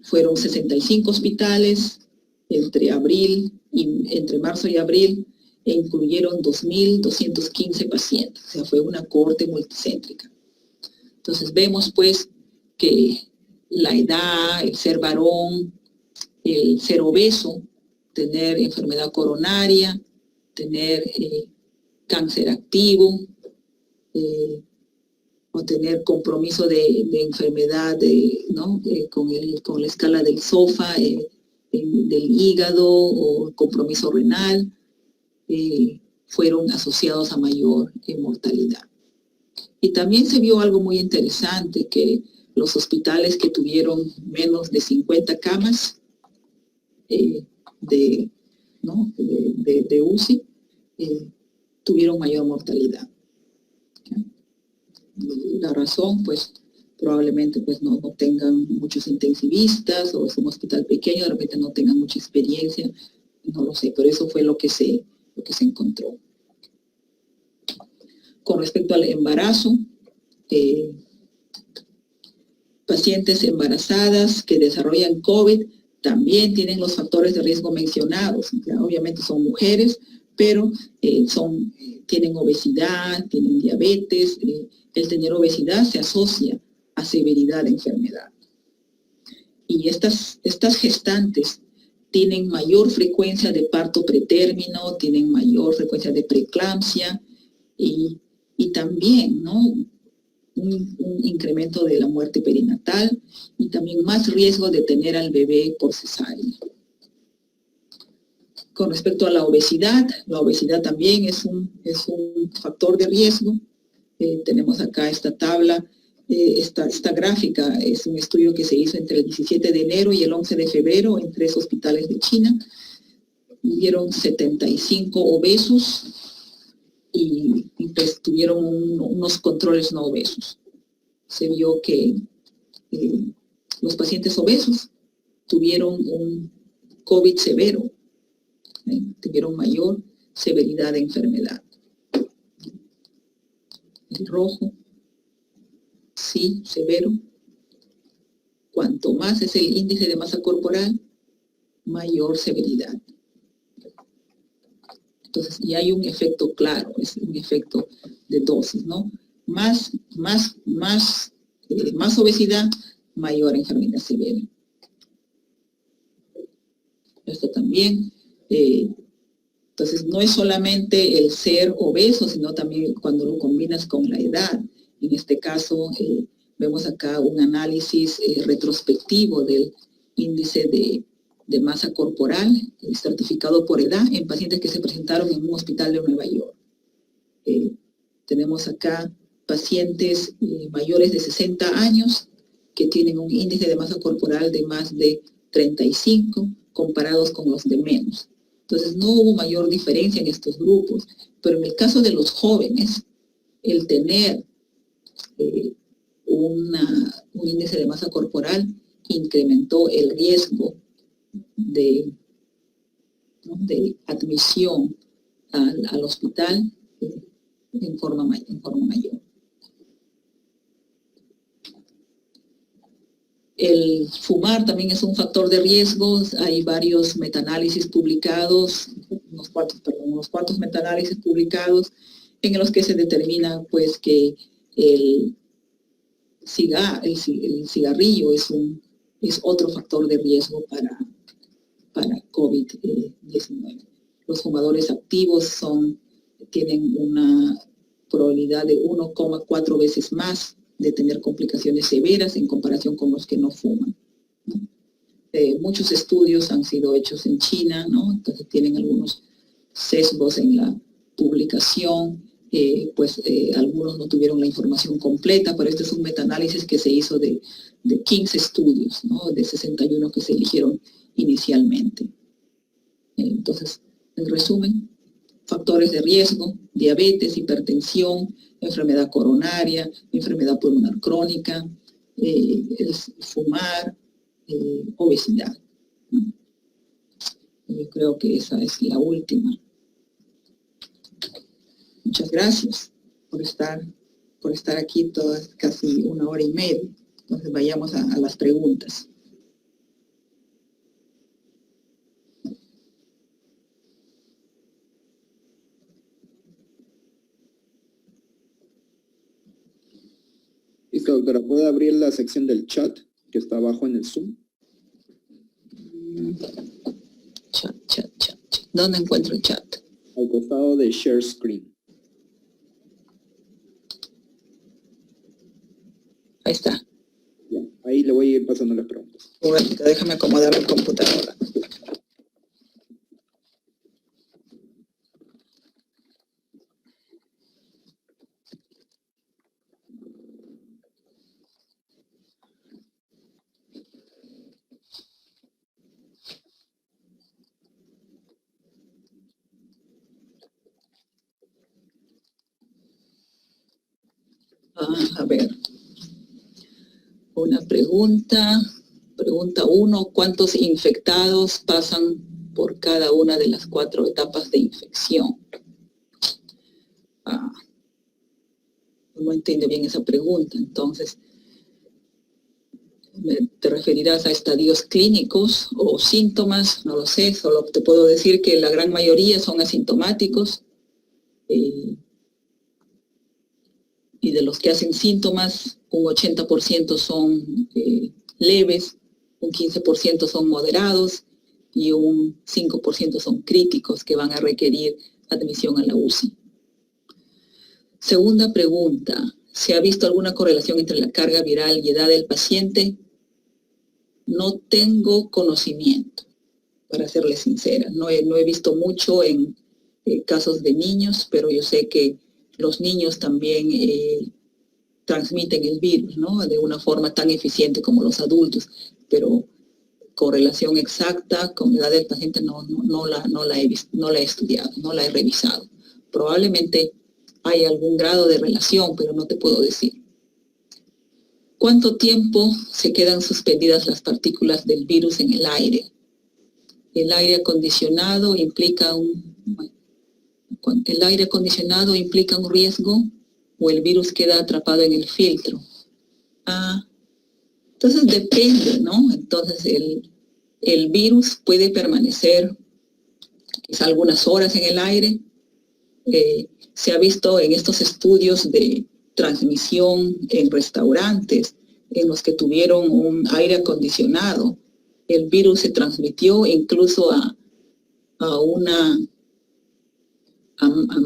Fueron 65 hospitales entre marzo y abril, e incluyeron 2.215 pacientes. O sea, fue una cohorte multicéntrica. Entonces vemos pues que la edad, el ser varón, el ser obeso, tener enfermedad coronaria, tener cáncer activo, o tener compromiso de enfermedad, ¿no? Con la escala del SOFA, del hígado o compromiso renal, fueron asociados a mayor mortalidad. Y también se vio algo muy interesante, que los hospitales que tuvieron menos de 50 camas de UCI tuvieron mayor mortalidad. La razón, pues, probablemente pues no tengan muchos intensivistas, o es un hospital pequeño, de repente no tengan mucha experiencia, no lo sé, pero eso fue lo que se encontró. Con respecto al embarazo, pacientes embarazadas que desarrollan COVID también tienen los factores de riesgo mencionados. Obviamente son mujeres, pero tienen obesidad, tienen diabetes. El tener obesidad se asocia a severidad de enfermedad. Y estas gestantes tienen mayor frecuencia de parto pretérmino, tienen mayor frecuencia de preeclampsia y también, ¿no?, un incremento de la muerte perinatal y también más riesgo de tener al bebé por cesárea. Con respecto a la obesidad también es un factor de riesgo. Tenemos acá esta tabla, esta gráfica es un estudio que se hizo entre el 17 de enero y el 11 de febrero en 3 hospitales de China. Hubieron 75 obesos y pues tuvieron unos controles no obesos. Se vio que los pacientes obesos tuvieron un COVID severo, tuvieron mayor severidad de enfermedad. El rojo, sí, severo. Cuanto más es el índice de masa corporal, mayor severidad. Entonces, y hay un efecto claro, es un efecto de dosis, ¿no? Más obesidad, mayor enfermedad severa. Esto también. Entonces, no es solamente el ser obeso, sino también cuando lo combinas con la edad. En este caso, vemos acá un análisis retrospectivo del índice de masa corporal estratificado por edad en pacientes que se presentaron en un hospital de Nueva York. Tenemos acá pacientes mayores de 60 años que tienen un índice de masa corporal de más de 35 comparados con los de menos. Entonces no hubo mayor diferencia en estos grupos, pero en el caso de los jóvenes, el tener un índice de masa corporal incrementó el riesgo de admisión al hospital en forma mayor. El fumar también es un factor de riesgo. Hay varios metaanálisis publicados, unos cuantos metaanálisis publicados en los que se determina pues que el cigarrillo es otro factor de riesgo para COVID-19. Los fumadores activos tienen una probabilidad de 1,4 veces más de tener complicaciones severas en comparación con los que no fuman, ¿no? Muchos estudios han sido hechos en China, ¿no? Entonces tienen algunos sesgos en la publicación, algunos no tuvieron la información completa, pero este es un metaanálisis que se hizo de 15 estudios, ¿no? De 61 que se eligieron inicialmente. Entonces, en resumen, factores de riesgo: diabetes, hipertensión, enfermedad coronaria, enfermedad pulmonar crónica, fumar, obesidad, ¿no? Yo creo que esa es la última. Muchas gracias por estar aquí casi 1 hora y media. Entonces vayamos a las preguntas. Listo, doctora. ¿Puede abrir la sección del chat que está abajo en el Zoom? Chat. ¿Dónde encuentro el chat? Al costado de Share Screen. Ahí está. Ya, ahí le voy a ir pasando las preguntas. Un ratito, déjame acomodar mi computadora. A ver. Una pregunta. Pregunta 1. ¿Cuántos infectados pasan por cada una de las 4 etapas de infección? No entiendo bien esa pregunta. Entonces, ¿te referirás a estadios clínicos o síntomas? No lo sé. Solo te puedo decir que la gran mayoría son asintomáticos. Y de los que hacen síntomas, un 80% son leves, un 15% son moderados y un 5% son críticos que van a requerir admisión a la UCI. Segunda pregunta, ¿se ha visto alguna correlación entre la carga viral y edad del paciente? No tengo conocimiento, para serles sincera. No he visto mucho en casos de niños, pero yo sé que los niños también transmiten el virus, ¿no? De una forma tan eficiente como los adultos, pero correlación exacta con la edad del paciente no la he estudiado, no la he revisado. Probablemente hay algún grado de relación, pero no te puedo decir. ¿Cuánto tiempo se quedan suspendidas las partículas del virus en el aire? El aire acondicionado implica un riesgo o el virus queda atrapado en el filtro. Entonces depende, ¿no? Entonces el virus puede permanecer quizá algunas horas en el aire. Se ha visto en estos estudios de transmisión en restaurantes en los que tuvieron un aire acondicionado, el virus se transmitió incluso a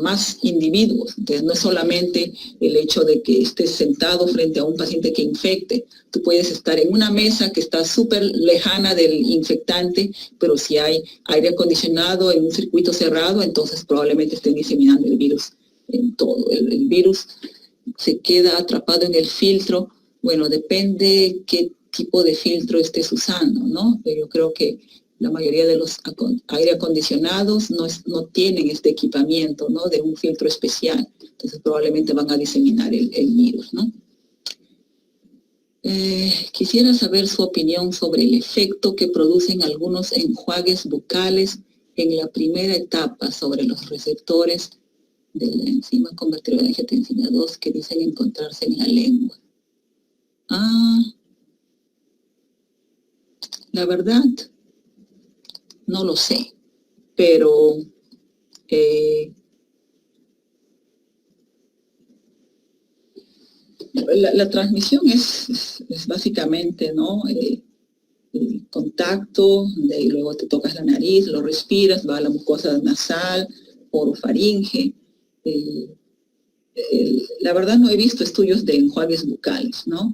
más individuos. Entonces no es solamente el hecho de que estés sentado frente a un paciente que infecte. Tú puedes estar en una mesa que está súper lejana del infectante, pero si hay aire acondicionado en un circuito cerrado, entonces probablemente estén diseminando el virus en todo. El virus se queda atrapado en el filtro. Bueno, depende qué tipo de filtro estés usando, ¿no? Pero yo creo que la mayoría de los aire acondicionados no tienen este equipamiento, ¿no? De un filtro especial. Entonces probablemente van a diseminar el virus, ¿no? Quisiera saber su opinión sobre el efecto que producen algunos enjuagues bucales en la primera etapa sobre los receptores de la enzima convertidora de angiotensina 2 que dicen encontrarse en la lengua. La verdad, no lo sé, pero la transmisión es básicamente, ¿no? El contacto, y luego te tocas la nariz, lo respiras, va a la mucosa nasal, orofaringe. La verdad no he visto estudios de enjuagues bucales, ¿no?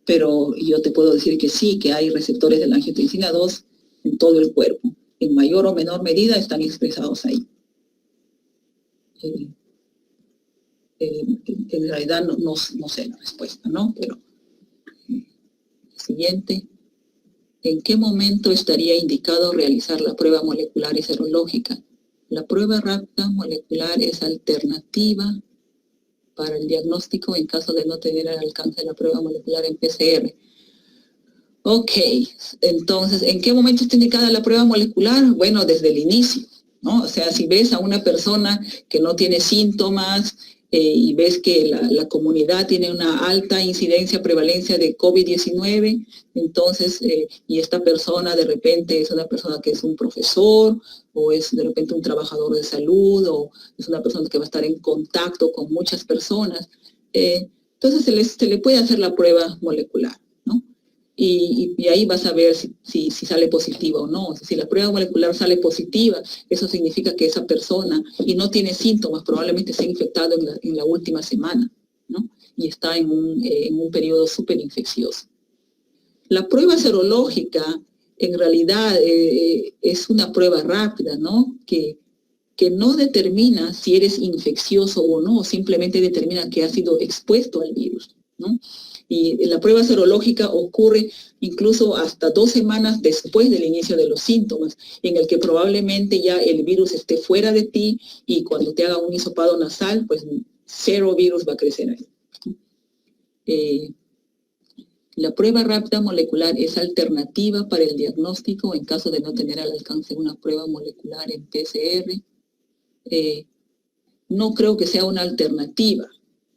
Pero yo te puedo decir que sí, que hay receptores de la angiotensina 2 en todo el cuerpo. En mayor o menor medida están expresados ahí. En realidad no sé la respuesta, ¿no? Pero siguiente. ¿En qué momento estaría indicado realizar la prueba molecular y serológica? La prueba rápida molecular es alternativa para el diagnóstico en caso de no tener al alcance la prueba molecular en PCR. Ok, entonces, ¿en qué momento está indicada la prueba molecular? Bueno, desde el inicio, ¿no? O sea, si ves a una persona que no tiene síntomas y ves que la comunidad tiene una alta incidencia, prevalencia de COVID-19, entonces, y esta persona de repente es una persona que es un profesor, o es de repente un trabajador de salud, o es una persona que va a estar en contacto con muchas personas, entonces se le puede hacer la prueba molecular, ¿no? Y ahí vas a ver si sale positiva o no. Si la prueba molecular sale positiva, eso significa que esa persona, y no tiene síntomas, probablemente se ha infectado en la última semana, ¿no? Y está en un periodo súper infeccioso. La prueba serológica, en realidad, es una prueba rápida, ¿no? Que no determina si eres infeccioso o no, simplemente determina que has sido expuesto al virus, ¿no? Y la prueba serológica ocurre incluso hasta 2 semanas después del inicio de los síntomas, en el que probablemente ya el virus esté fuera de ti y cuando te haga un hisopado nasal, pues 0 virus va a crecer ahí. La prueba rápida molecular es alternativa para el diagnóstico en caso de no tener al alcance una prueba molecular en PCR. No creo que sea una alternativa,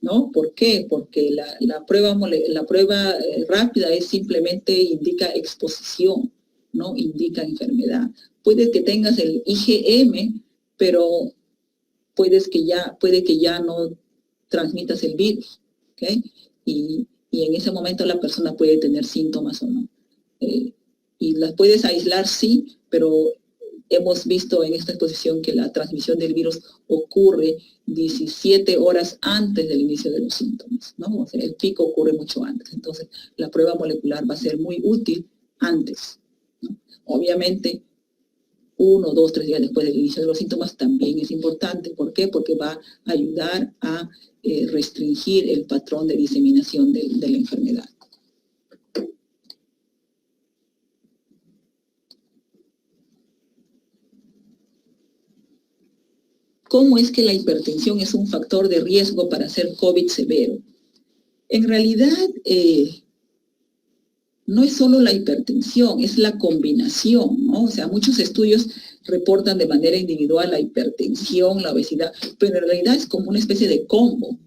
¿no? ¿Por qué? Porque la prueba rápida es simplemente indica exposición, no indica enfermedad. Puede que tengas el IgM, pero puede que ya no transmitas el virus, ¿ok? Y en ese momento la persona puede tener síntomas o no. Y las puedes aislar, sí, pero hemos visto en esta exposición que la transmisión del virus ocurre 17 horas antes del inicio de los síntomas, ¿no? O sea, el pico ocurre mucho antes. Entonces, la prueba molecular va a ser muy útil antes, ¿no? Obviamente, 1, 2, 3 días después del inicio de los síntomas también es importante. ¿Por qué? Porque va a ayudar a restringir el patrón de diseminación de la enfermedad. ¿Cómo es que la hipertensión es un factor de riesgo para hacer COVID severo? En realidad, no es solo la hipertensión, es la combinación, ¿no? O sea, muchos estudios reportan de manera individual la hipertensión, la obesidad, pero en realidad es como una especie de combo,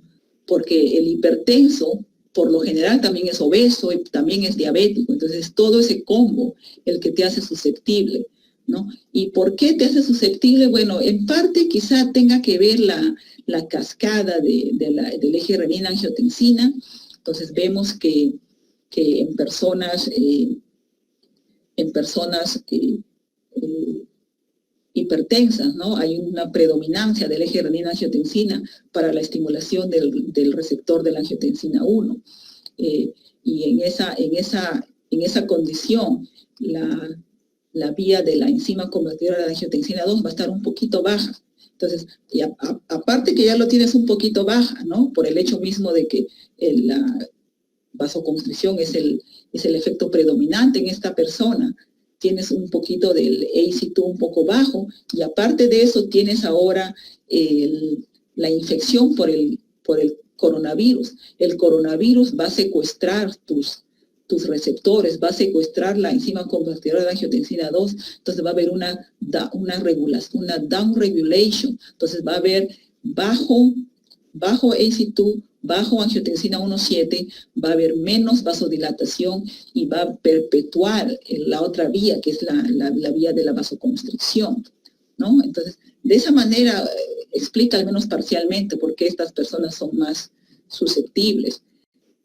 porque el hipertenso, por lo general, también es obeso y también es diabético. Entonces, todo ese combo el que te hace susceptible, ¿no? ¿Y por qué te hace susceptible? Bueno, en parte quizá tenga que ver la cascada del eje renina-angiotensina. Entonces vemos que en personas hipertensas, ¿no? Hay una predominancia del eje renina-angiotensina para la estimulación del receptor de la angiotensina 1. Y en esa condición, la vía de la enzima convertidora de la angiotensina 2 va a estar un poquito baja. Entonces, aparte que ya lo tienes un poquito baja, ¿no? Por el hecho mismo de que la vasoconstricción es el efecto predominante en esta persona. Tienes un poquito del ACE2 un poco bajo, y aparte de eso tienes ahora la infección por el coronavirus. El coronavirus va a secuestrar tus receptores, va a secuestrar la enzima convertidora de la angiotensina 2, entonces va a haber una regulación, una downregulation, entonces va a haber bajo ACE2, bajo angiotensina 1.7, va a haber menos vasodilatación y va a perpetuar la otra vía, que es la vía de la vasoconstricción, ¿no? Entonces, de esa manera explica al menos parcialmente por qué estas personas son más susceptibles.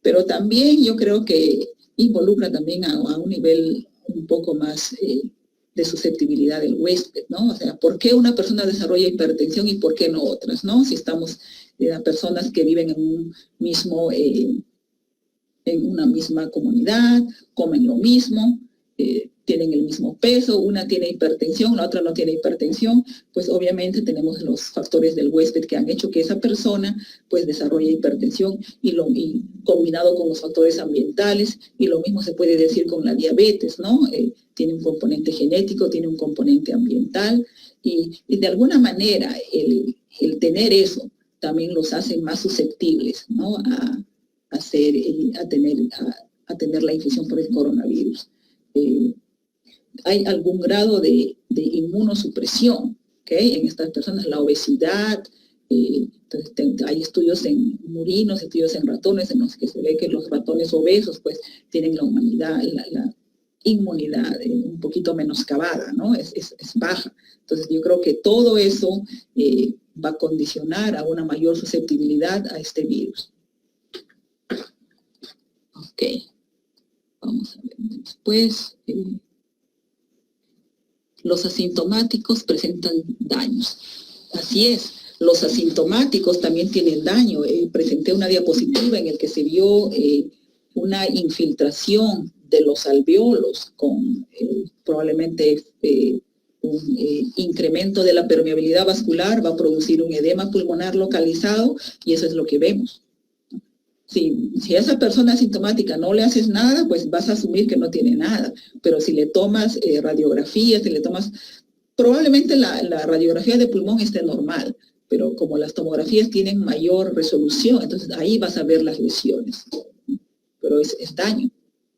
Pero también yo creo que involucra también a un nivel un poco más de susceptibilidad del huésped, ¿no? O sea, ¿por qué una persona desarrolla hipertensión y por qué no otras, ¿no? Si estamos personas que viven en un mismo, en una misma comunidad, comen lo mismo, tienen el mismo peso, una tiene hipertensión, la otra no tiene hipertensión, pues obviamente tenemos los factores del huésped que han hecho que esa persona pues desarrolle hipertensión y combinado con los factores ambientales, y lo mismo se puede decir con la diabetes, ¿no? Tiene un componente genético, tiene un componente ambiental, y de alguna manera el tener eso también los hace más susceptibles, ¿no? a tener la infección por el coronavirus. Hay algún grado de inmunosupresión, ¿okay? En estas personas, la obesidad, entonces hay estudios en murinos, estudios en ratones, en los que se ve que los ratones obesos pues tienen la inmunidad un poquito menoscabada, ¿no? Es baja. Entonces yo creo que todo eso va a condicionar a una mayor susceptibilidad a este virus. Ok. Vamos a ver después. Los asintomáticos presentan daños. Así es, los asintomáticos también tienen daño. Presenté una diapositiva en la que se vio una infiltración de los alvéolos con probablemente un incremento de la permeabilidad vascular, va a producir un edema pulmonar localizado, y eso es lo que vemos. Si a esa persona asintomática no le haces nada, pues vas a asumir que no tiene nada. Pero si le tomas radiografías, probablemente la radiografía de pulmón esté normal, pero como las tomografías tienen mayor resolución, entonces ahí vas a ver las lesiones. Pero es daño.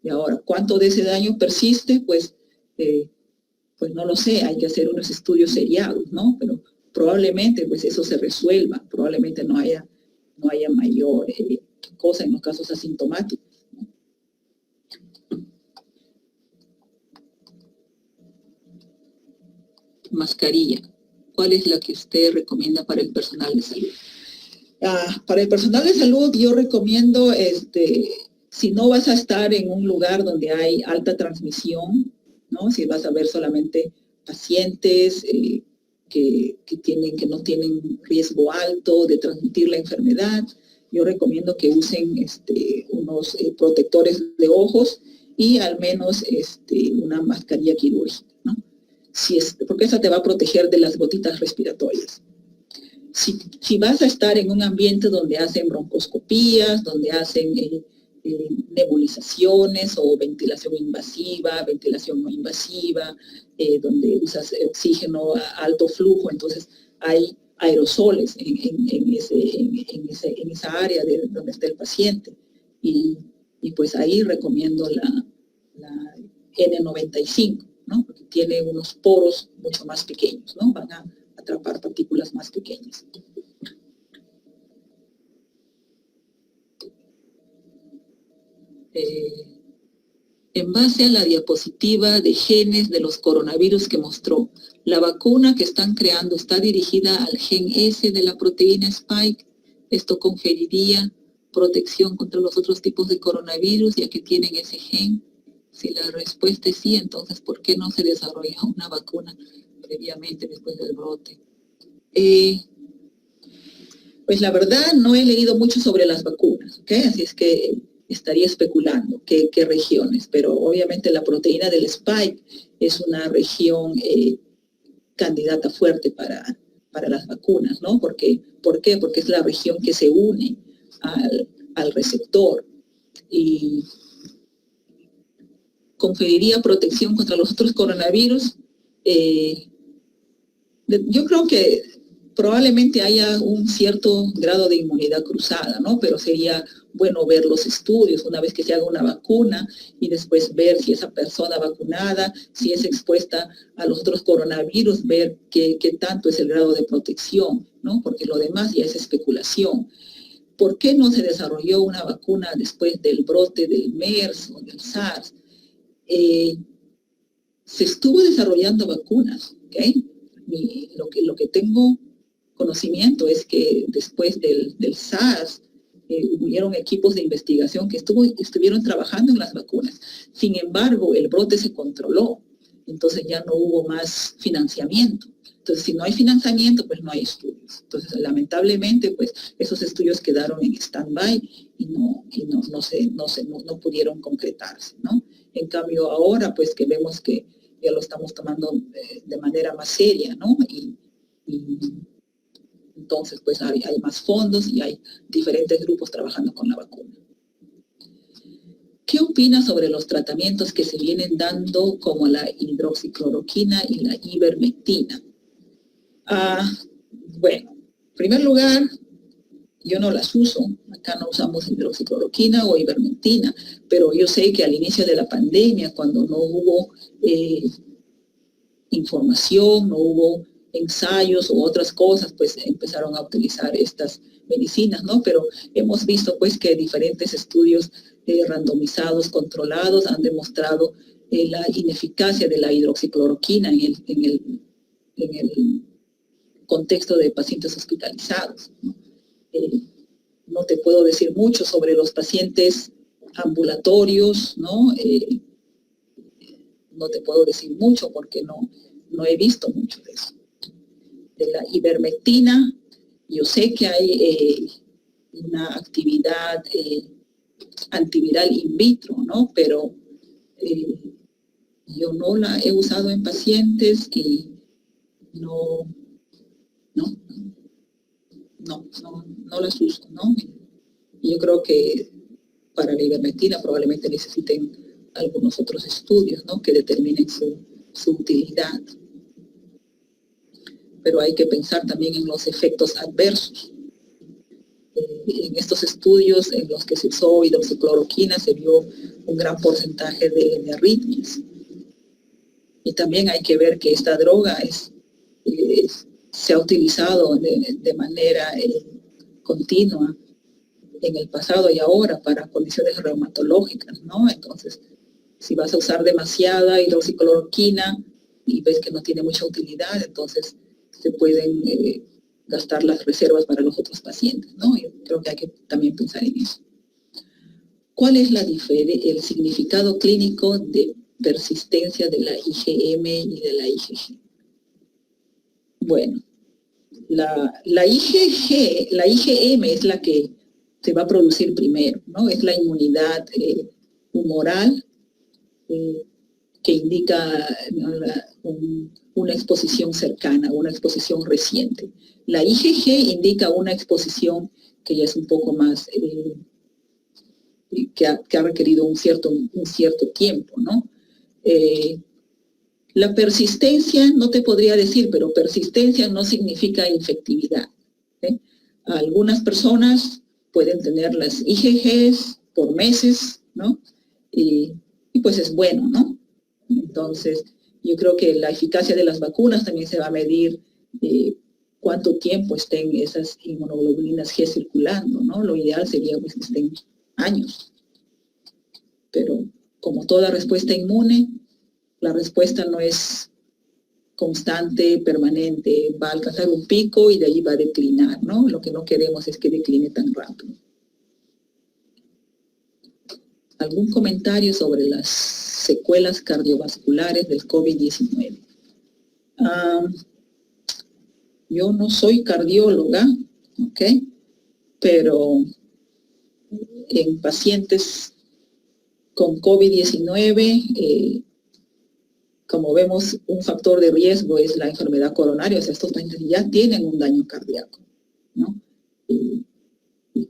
Y ahora, ¿cuánto de ese daño persiste? Pues no lo sé, hay que hacer unos estudios seriados, ¿no? Pero probablemente pues eso se resuelva, probablemente no haya mayor cosa en los casos asintomáticos, ¿no? Mascarilla. ¿Cuál es la que usted recomienda para el personal de salud? Para el personal de salud yo recomiendo, si no vas a estar en un lugar donde hay alta transmisión, ¿no? Si vas a ver solamente pacientes que no tienen riesgo alto de transmitir la enfermedad, yo recomiendo que usen unos protectores de ojos y al menos una mascarilla quirúrgica, ¿no? Porque esa te va a proteger de las gotitas respiratorias. Si vas a estar en un ambiente donde hacen broncoscopías, donde hacen nebulizaciones o ventilación invasiva, ventilación no invasiva, donde usas oxígeno a alto flujo, entonces hay aerosoles en esa área donde está el paciente. Y pues ahí recomiendo la N95, ¿no? Porque tiene unos poros mucho más pequeños, ¿no? Van a atrapar partículas más pequeñas. En base a la diapositiva de genes de los coronavirus que mostró, la vacuna que están creando está dirigida al gen S de la proteína Spike. Esto conferiría protección contra los otros tipos de coronavirus, ya que tienen ese gen. Si la respuesta es sí, entonces ¿por qué no se desarrolló una vacuna previamente después del brote? Pues la verdad no he leído mucho sobre las vacunas, ¿ok? Así es que estaría especulando qué regiones, pero obviamente la proteína del Spike es una región candidata fuerte para las vacunas, ¿no? ¿Por qué? Porque es la región que se une al receptor y conferiría protección contra los otros coronavirus. Yo creo que probablemente haya un cierto grado de inmunidad cruzada, ¿no? Pero sería bueno ver los estudios una vez que se haga una vacuna y después ver si esa persona vacunada, si es expuesta a los otros coronavirus, ver qué tanto es el grado de protección ¿no? Porque lo demás ya es especulación. ¿Por qué no se desarrolló una vacuna después del brote del MERS o del SARS? Se estuvo desarrollando vacunas, ¿ok? Lo que tengo conocimiento es que después del SARS hubieron equipos de investigación que estuvieron trabajando en las vacunas. Sin embargo, el brote se controló, entonces ya no hubo más financiamiento. Entonces, si no hay financiamiento, pues no hay estudios. Entonces, lamentablemente, pues esos estudios quedaron en stand-by y no pudieron concretarse, ¿no? En cambio, ahora, pues que vemos que ya lo estamos tomando de manera más seria, ¿no? Y entonces, pues hay más fondos y hay diferentes grupos trabajando con la vacuna. ¿Qué opinas sobre los tratamientos que se vienen dando como la hidroxicloroquina y la ivermectina? Bueno, en primer lugar, yo no las uso. Acá no usamos hidroxicloroquina o ivermectina, pero yo sé que al inicio de la pandemia, cuando no hubo información, no hubo ensayos u otras cosas, pues empezaron a utilizar estas medicinas, ¿no? Pero hemos visto pues que diferentes estudios randomizados, controlados, han demostrado la ineficacia de la hidroxicloroquina en el contexto de pacientes hospitalizados, ¿no? No te puedo decir mucho sobre los pacientes ambulatorios, ¿no? No te puedo decir mucho porque no he visto mucho de eso. De la ivermectina, yo sé que hay una actividad antiviral in vitro, ¿no? Pero yo no la he usado en pacientes y no las uso, ¿no? Y yo creo que para la ivermectina probablemente necesiten algunos otros estudios, ¿no? Que determinen su utilidad. Pero hay que pensar también en los efectos adversos. En estos estudios en los que se usó hidroxicloroquina se vio un gran porcentaje de arritmias. Y también hay que ver que esta droga se ha utilizado de manera continua en el pasado y ahora para condiciones reumatológicas, ¿no? Entonces, si vas a usar demasiada hidroxicloroquina y ves que no tiene mucha utilidad, entonces se pueden gastar las reservas para los otros pacientes, ¿no? Yo creo que hay que también pensar en eso. ¿Cuál es el significado clínico de persistencia de la IgM y de la IgG? Bueno, la IgM es la que se va a producir primero, ¿no? Es la inmunidad humoral que indica, ¿no? Una exposición cercana, una exposición reciente. La IgG indica una exposición que ya es un poco más, que ha requerido un cierto tiempo, ¿no? La persistencia, no te podría decir, pero persistencia no significa infectividad, ¿eh? Algunas personas pueden tener las IgGs por meses, ¿no? Y pues es bueno, ¿no? Entonces, yo creo que la eficacia de las vacunas también se va a medir cuánto tiempo estén esas inmunoglobulinas G circulando, ¿no? Lo ideal sería pues, que estén años. Pero como toda respuesta inmune, la respuesta no es constante, permanente, va a alcanzar un pico y de ahí va a declinar, ¿no? Lo que no queremos es que decline tan rápido. ¿Algún comentario sobre las secuelas cardiovasculares del COVID-19? Yo no soy cardióloga, ¿ok? Pero en pacientes con COVID-19, como vemos, un factor de riesgo es la enfermedad coronaria, o sea, estos pacientes ya tienen un daño cardíaco, ¿no? Y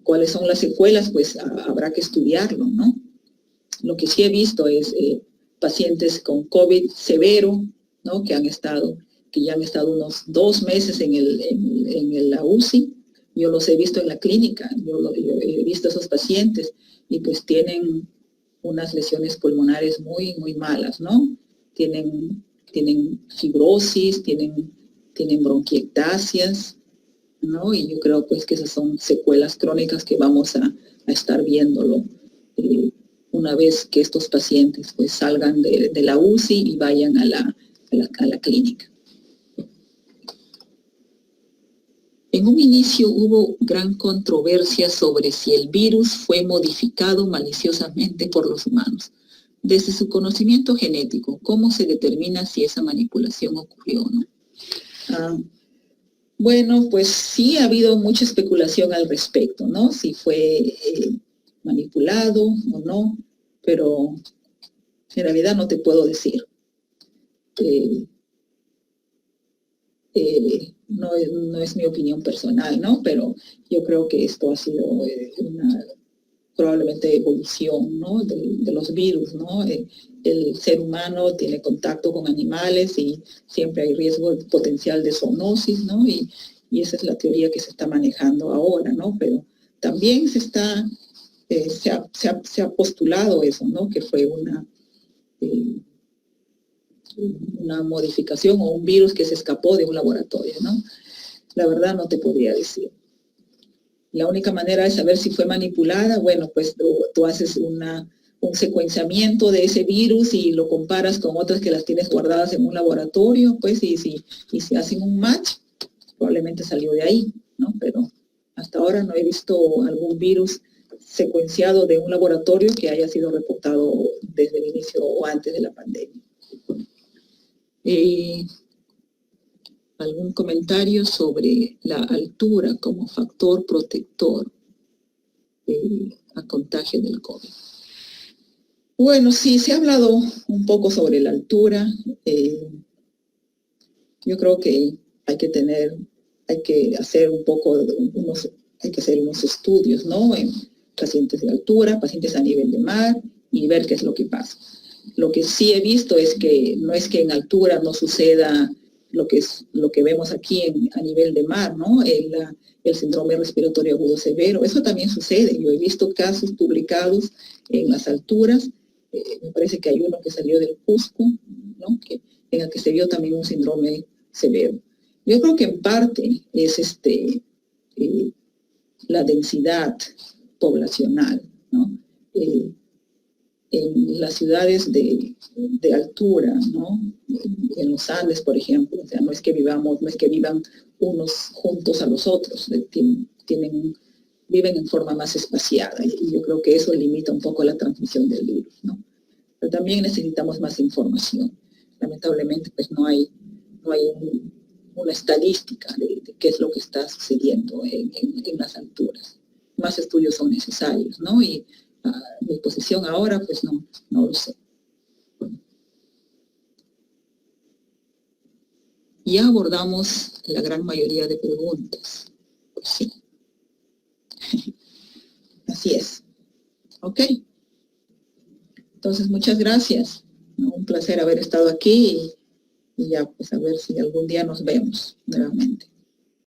cuáles son las secuelas, pues habrá que estudiarlo, ¿no? Lo que sí he visto es pacientes con COVID severo, ¿no? Que ya han estado unos 2 meses en la UCI. Yo los he visto en la clínica, yo he visto a esos pacientes y pues tienen unas lesiones pulmonares muy, muy malas, ¿no? Tienen fibrosis, tienen bronquiectasias, ¿no? Y yo creo pues que esas son secuelas crónicas que vamos a estar viéndolo una vez que estos pacientes pues salgan de la UCI y vayan a la clínica. En un inicio hubo gran controversia sobre si el virus fue modificado maliciosamente por los humanos. Desde su conocimiento genético, ¿cómo se determina si esa manipulación ocurrió o no? Bueno, pues sí ha habido mucha especulación al respecto, ¿no? Si fue manipulado o no, pero en realidad no te puedo decir. No es mi opinión personal, ¿no? Pero yo creo que esto ha sido una probablemente evolución, ¿no? de los virus, ¿no? El ser humano tiene contacto con animales y siempre hay riesgo potencial de zoonosis, ¿no? Y esa es la teoría que se está manejando ahora, ¿no? Pero también se ha postulado eso, ¿no? Que fue una modificación o un virus que se escapó de un laboratorio, ¿no? La verdad no te podría decir. La única manera de saber si fue manipulada, bueno, pues tú haces un secuenciamiento de ese virus y lo comparas con otras que las tienes guardadas en un laboratorio, pues, y si hacen un match, probablemente salió de ahí, ¿no? Pero hasta ahora no he visto algún virus secuenciado de un laboratorio que haya sido reportado desde el inicio o antes de la pandemia. ¿Algún comentario sobre la altura como factor protector a contagio del COVID? Bueno, sí, se ha hablado un poco sobre la altura. Yo creo que hay que hacer unos estudios, ¿no? En pacientes de altura, pacientes a nivel de mar y ver qué es lo que pasa. Lo que sí he visto es que no es que en altura no suceda lo que vemos aquí a nivel de mar, ¿no? El síndrome respiratorio agudo severo. Eso también sucede. Yo he visto casos publicados en las alturas. Me parece que hay uno que salió del Cusco, ¿no? En el que se vio también un síndrome severo. Yo creo que en parte es la densidad poblacional, ¿no? En las ciudades de altura, ¿no? En los Andes, por ejemplo, o sea, no es que vivan unos juntos a los otros, viven en forma más espaciada y yo creo que eso limita un poco la transmisión del virus, ¿no? Pero también necesitamos más información. Lamentablemente, pues no hay una estadística de qué es lo que está sucediendo en las alturas. Más estudios son necesarios, ¿no? Y mi posición ahora, pues no lo sé. Ya abordamos la gran mayoría de preguntas. Pues sí. Así es. Ok. Entonces, muchas gracias. Un placer haber estado aquí y ya, pues a ver si algún día nos vemos nuevamente.